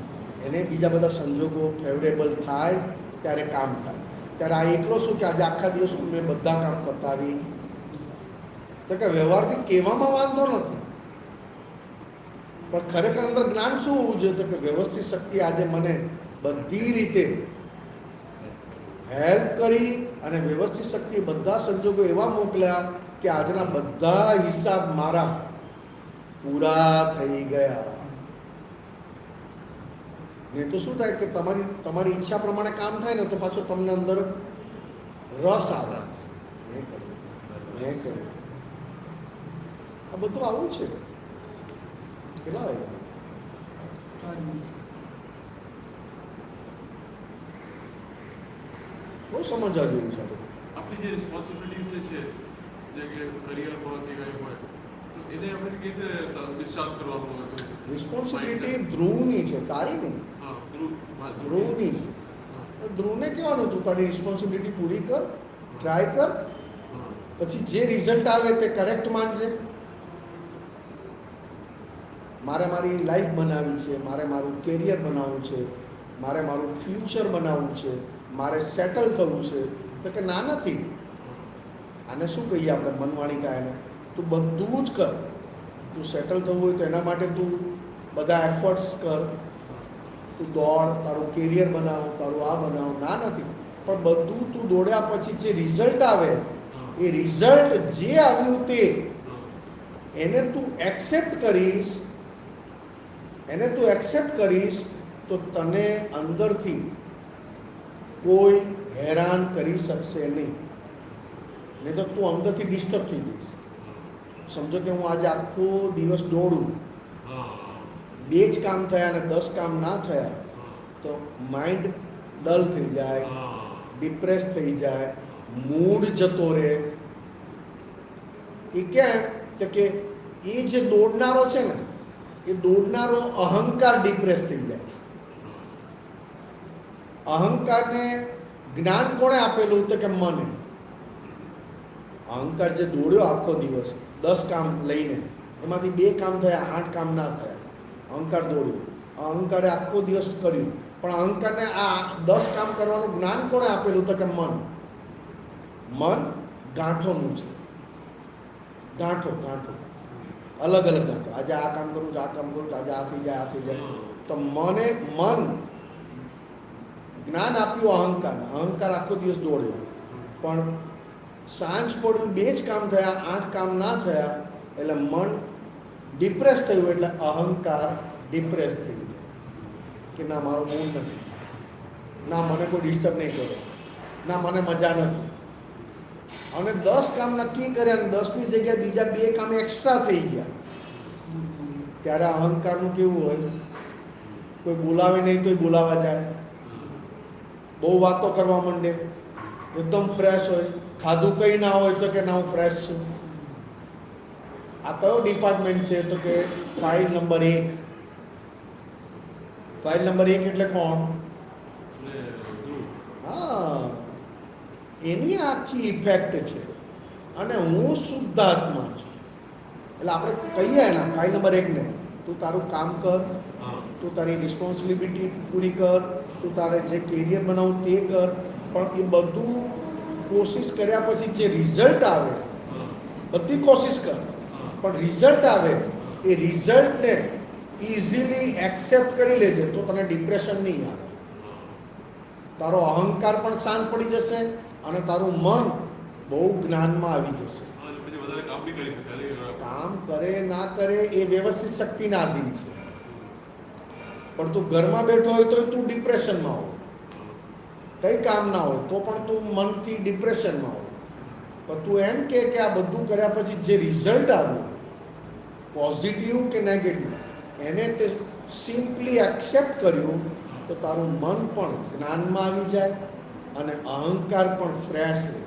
એને બીજા બધા સંજોગો ફેવરેબલ થાય ત્યારે કામ થાય. ત્યારે આ એકલો શું કે આજે આખા દિવસ મેં બધા કામ પતાવી, તો કે વ્યવહારથી કહેવામાં વાંધો નથી, પણ ખરેખર અંદર જ્ઞાન શું હોવું જોઈએ? તો કે વ્યવસ્થિત શક્તિ આજે મને બધી રીતે હેલ્પ કરી અને વ્યવસ્થિત શક્તિ બધા સંજોગો એવા મોકલ્યા કે આજના બધા હિસાબ મારા પૂરા થઈ ગયા. નહીં તો શું થાય કે તમારી ઈચ્છા પ્રમાણે કામ થાય ને તો પાછો તમને અંદર રસ આવે. મેં કર્યું. આ બધું આવું છે. કેટલા વાગ્યા? 40. બહુ સમજવા જેવું છે. આપણી જે રિસ્પોન્સિબિલિટીઝ છે, જે કે કરિયરમાં કે કંઈ હોય, તો એને આપણે કેવી રીતે ડિસ્ચાર્જ કરવાનું હોય? રિસ્પોન્સિબિલિટી ધ્રુવની છે, તારી નહીં. હા, ધ્રુવની છે. ધ્રુવને કહેવાનું તું તારી રિસ્પોન્સિબિલિટી પૂરી કર, ટ્રાય કર, પછી જે રિઝલ્ટ આવે તે કરેક્ટ માનજે. મારે મારી લાઈફ બનાવવી છે, મારે મારું કેરિયર બનાવવું છે, મારે મારું ફ્યુચર બનાવવું છે, મારે સેટલ થવું છે, તો કે ના નથી. આને શું કહીએ આપણે મનવાણી કાયને? તું બધું જ કર. તું સેટલ થવું હોય તો એના માટે તું બધા એફર્ટ્સ કર, તું દોડ, તારું કેરિયર બનાવ, તારું આ બનાવ. ના નથી, પણ બધું તું દોડ્યા પછી જે રિઝલ્ટ આવે, એ રિઝલ્ટ જે આવ્યું તે એને તું એક્સેપ્ટ કરીશ તો તને અંદરથી કોઈ હેરાન કરી શકશે નહીં. નહીં તો તું અંદરથી ડિસ્ટર્બ થઈ જઈશ. સમજો કે હું આજે આખો દિવસ દોડું, 2 જ કામ થયા અને 10 કામ ના થયા તો માઇન્ડ ડલ થઈ જાય, ડિપ્રેસ થઈ જાય, મૂડ જતો રહે. એ ક્યાં? તો કે એ જે દોડનારો છે ને, એ દોડનારો અહંકાર ડિપ્રેસ થઈ જાય છે. અહંકારને જ્ઞાન કોણે આપેલું? તો કે મને. અહંકાર જે દોડ્યો આખો દિવસ 10 કામ લઈને, એમાંથી 2 કામ થયા, 8 કામ ના થયા. અહંકાર દોડ્યો, અહંકારે આખો દિવસ કર્યું, પણ અહંકારને આ 10 કામ કરવાનું જ્ઞાન કોણે આપેલું? તો કે મન ગાંઠોનું છે. ગાંઠો અલગ અલગ ગાંઠો. આજે આ કામ કરું છું, આ કામ કરું છું, આજે આ થઈ જાય. તો મન જ્ઞાન આપ્યું અહંકાર આખો દિવસ દોડ્યો, પણ સાંજ પડ્યું, 2 જ કામ થયા, 8 કામ ના થયા, એટલે મન ડિપ્રેસ થયું. એટલે અહંકાર ડિપ્રેસ થઈ ગયો કે ના, મારો મૂડ નથી, ના મને કોઈ ડિસ્ટર્બ નહીં કરે, ના મને મજા નથી. અને 10 કામ નક્કી કર્યા અને 10ની જગ્યાએ બીજા 2 કામ એક્સ્ટ્રા થઈ ગયા. ત્યારે અહંકારનું કેવું હોય? કોઈ બોલાવે નહીં તોય બોલાવા જાય, બહુ વાતો કરવા માંડે, એકદમ ફ્રેશ હોય, ખાધું કંઈ ના હોય તો કે ના હું ફ્રેશ છું. આ કયો ડિપાર્ટમેન્ટ છે? તો કે ફાઇલ નંબર 1. ફાઇલ નંબર 1 એટલે કોણ? હા, એની આખી ઇફેક્ટ છે. અને હું શુદ્ધાત્મા છું. એટલે આપણે કહીએ એના ફાઇલ નંબર 1 ને, તું તારું કામ કર, તું તારી રિસ્પોન્સિબિલિટી પૂરી કર, તું તારે જે કેરિયર બનાવવું તે કર, પણ એ બધું કોશિશ કર્યા પછી જે રિઝલ્ટ આવે, બધી કોશિશ કર, પણ રિઝલ્ટ આવે એ રિઝલ્ટને ઇઝીલી એક્સેપ્ટ કરી લેજે તો તને ડિપ્રેશન નહીં આવે. તારો અહંકાર પણ શાંત પડી જશે અને તારું મન બહુ જ્ઞાનમાં આવી જશે. કામ કરે ના કરે એ વ્યવસ્થિત શક્તિના આધીન છે. પણ તું ઘરમાં બેઠો હોય તો તું ડિપ્રેશનમાં હોય, કંઈ કામ ના હોય તો પણ તું મનથી ડિપ્રેશનમાં હોય. પણ તું એમ કે આ બધું કર્યા પછી જે રિઝલ્ટ આવ્યું, પોઝિટિવ કે નેગેટિવ, એને તે સિમ્પલી એક્સેપ્ટ કર્યું, તો તારું મન પણ જ્ઞાનમાં આવી જાય અને અહંકાર પણ ફ્રેશ રહે.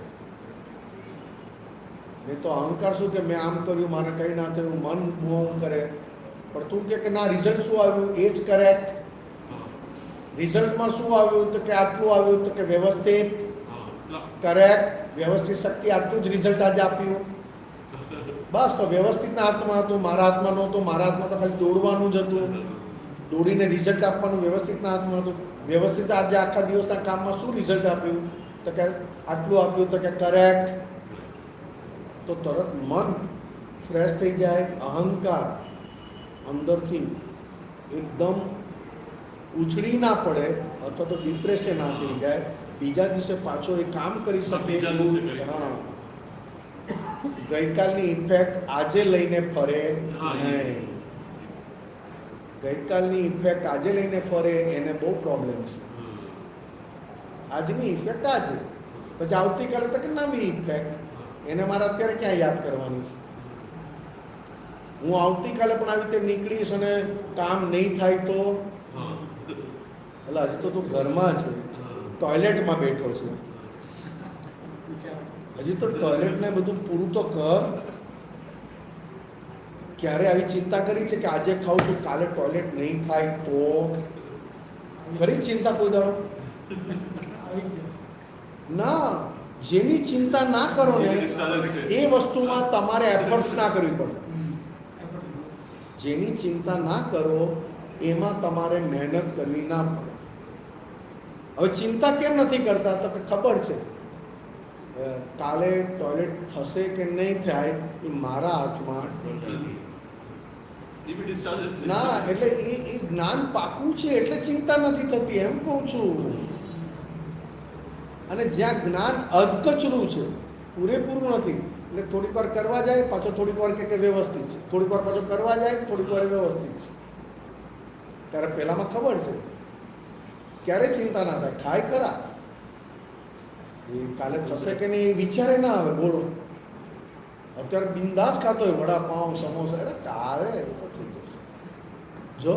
નહીં તો અહંકાર શું કે મેં આમ કર્યું, મારે કંઈ ના થયું, મન બૂમ કરે. પણ તું કે ના, રિઝલ્ટ શું આવ્યું એ જ કરેક્ટ. રિઝલ્ટમાં શું આવ્યું તો કે આટલું આવ્યું, તો કે વ્યવસ્થિત, કરેક્ટ, વ્યવસ્થિત શક્તિ આટલું જ રિઝલ્ટ આજે આપ્યું. બસ, તો વ્યવસ્થિતના હાથમાં હતું, મારા હાથમાં નહોતું. મારા હાથમાં તો ખાલી દોડવાનું જ હતું, દોડીને રિઝલ્ટ આપવાનું વ્યવસ્થિતના હાથમાં હતું. વ્યવસ્થિત આજે આખા દિવસના કામમાં શું રિઝલ્ટ આપ્યું, તો કે આટલું આપ્યું, તો કે કરેક્ટ. તો તરત મન ફ્રેશ થઈ જાય, અહંકાર અંદરથી એકદમ ઉછળી ના પડે અથવા તો ડિપ્રેશન ના થઈ જાય. બીજા દિવસે પાછો એ કામ કરી શકે એવું. હા, ગઈકાલની ઇફેક્ટ આજે લઈને ફરે નહીં. ગઈકાલની ઇફેક્ટ આજે લઈને ફરે એને બહુ પ્રોબ્લેમ છે. આજની ઇફેક્ટ આજે, પછી આવતીકાલે તો કે નવી ઇફેક્ટ, એને મારે અત્યારે ક્યાં યાદ કરવાની છે? હું આવતીકાલે પણ આવી રીતે નીકળીશ અને કામ નહીં થાય તો એટલે હજી તો તું ઘરમાં છે, ટોયલેટમાં બેઠો છે, હજી તો ટોયલેટને બધું પૂરું તો કર. ક્યારે આવી ચિંતા કરી છે કે આજે ખાઉં છું, કાલે ટોયલેટ નહીં થાય તો? કરી ચિંતા કોઈ દાડો? ના. જેની ચિંતા ના કરો ને એ વસ્તુમાં તમારે એફર્ટ્સ ના કરવી પડે. જેની ચિંતા ના કરો એમાં તમારે મહેનત કરવી ના પડે. હવે ચિંતા કેમ નથી કરતા? તો કે ખબર છે કાલે ટોયલેટ થશે કે નહીં થાય એ મારા હાથમાં ના. એટલે એ જ્ઞાન પાકું છે એટલે ચિંતા નથી થતી, એમ કહું છું. અને જ્યાં જ્ઞાન અધકચરું છે, પૂરેપૂરું નથી, એટલે થોડીક વાર કરવા જાય, પાછો થોડીક વાર કે વ્યવસ્થિત છે, થોડીક વાર પાછો કરવા જાય, થોડીક વાર વ્યવસ્થિત છે. ત્યારે પહેલામાં ખબર છે, ક્યારે ચિંતા ના થાય, ખાય ખરા, એ કાલે થશે કે નહીં એ વિચારે ના આવે. બોલો, અત્યારે બિંદાસ ખાતો હોય વડાપાઉં, સમોસા, એટલે કાલે એવું તો થઈ જશે. જો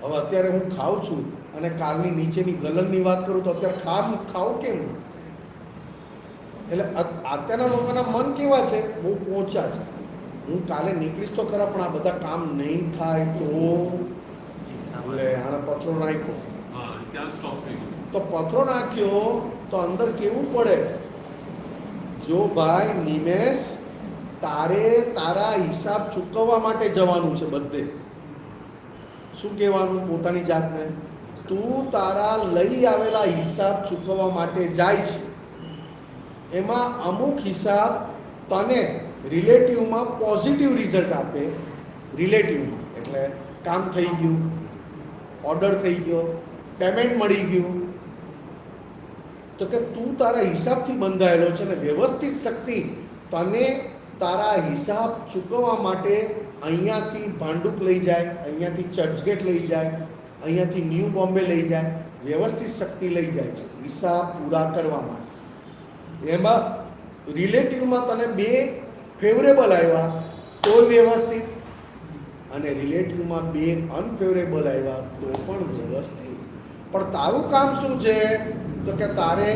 હવે અત્યારે હું ખાઉં છું અને કાલની નીચેની ગલનની વાત કરું તો અત્યારે ખાવું કેમ? એટલે અત્યારના લોકોના મન કેવા છે, બહુ પહોંચ્યા છે. હું કાલે નીકળીશ તો ખરા, પણ આ બધા કામ નહીં થાય તો એટલે આને પથરો નાખ્યો. તો પથરો નાખ્યો તો અંદર કેવું પડે? જો ભાઈ નિમેશ, તારે તારા હિસાબ ચૂકવવા માટે જવાનું છે બધે. શું કહેવાનું પોતાની જાતને? તું તારા લઈ આવેલા હિસાબ ચૂકવવા માટે જાય છે. એમાં અમુક હિસાબ તને રિલેટિવમાં પોઝિટિવ રિઝલ્ટ આપે. રિલેટિવમાં એટલે કામ થઈ ગયું, ઓર્ડર થઈ ગયો, પેમેન્ટ મળી ગયું, તો કે તું તારા હિસાબથી બંધાયેલો છે ને વ્યવસ્થિત શક્તિ તને તારા હિસાબ ચૂકવવા માટે અહીંયાથી ભાંડુપ લઈ જાય, અહીંયાથી ચર્ચગેટ લઈ જાય, અહીંયાથી ન્યૂ બોમ્બે લઈ જાય, વ્યવસ્થિત શક્તિ લઈ જાય છે હિસાબ પૂરા કરવા માટે. એમાં રિલેટિવમાં તને બે ફેવરેબલ આવ્યા તો વ્યવસ્થિત, અને રિલેટિવમાં બે અનફેવરેબલ આવ્યા તો પણ વ્યવસ્થિત. પણ તારું કામ શું છે? તો કે તારે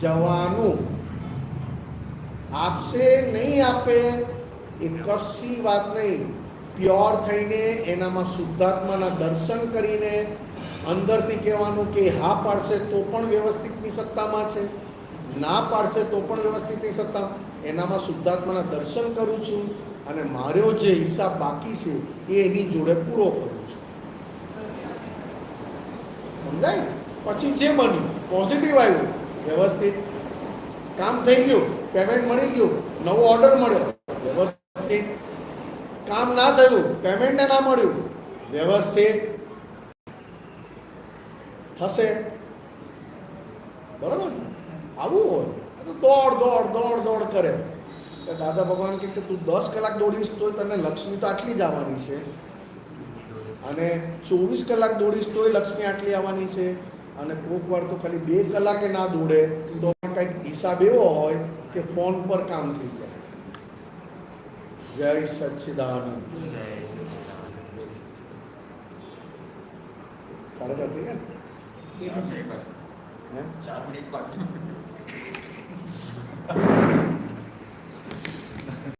જવાનું. આપશે નહીં આપે એ કશી વાત નહીં. પ્યોર થઈને એનામાં શુદ્ધાત્માના દર્શન કરીને અંદરથી કહેવાનું કે હા પાડશે તો પણ વ્યવસ્થિતની સત્તામાં છે, ના પાડશે તો પણ વ્યવસ્થિતની સત્તા. એનામાં શુદ્ધાત્માના દર્શન કરું છું અને મારો જે હિસાબ બાકી છે એ એની જોડે પૂરો કરું છું. સમજાય ને? પછી જે બન્યું પોઝિટિવ આવ્યું, વ્યવસ્થિત કામ થઈ ગયું, પેમેન્ટ મળી ગયું, નવો ઓર્ડર મળ્યો, વ્યવસ્થિત. કામ ના થયું, પેમેન્ટ ના મળ્યું, વ્યવસ્થિત થશે. બરાબર ને? આવું હોય તો દોડ દોડ દોડ દોડ કરે. દાદા ભગવાન કહે કે તું 10 કલાક દોડીશ તો તને લક્ષ્મી તો આટલી જ આવવાની છે. અને 24 કલાક દોડીશ તોય લક્ષ્મી આટલી આવવાની છે, અને કોઈક વાર તો ખાલી 2 કલાકે ના દોડે તો પણ કંઈક હિસાબ એવો હોય કે ફોન પર કામ થઈ જાય. જય સચ્ચિદાનંદ. જય સચ્ચિદાનંદ. 4:30 થઈ ગયા ને? હે? 4 મિનિટ બાકી.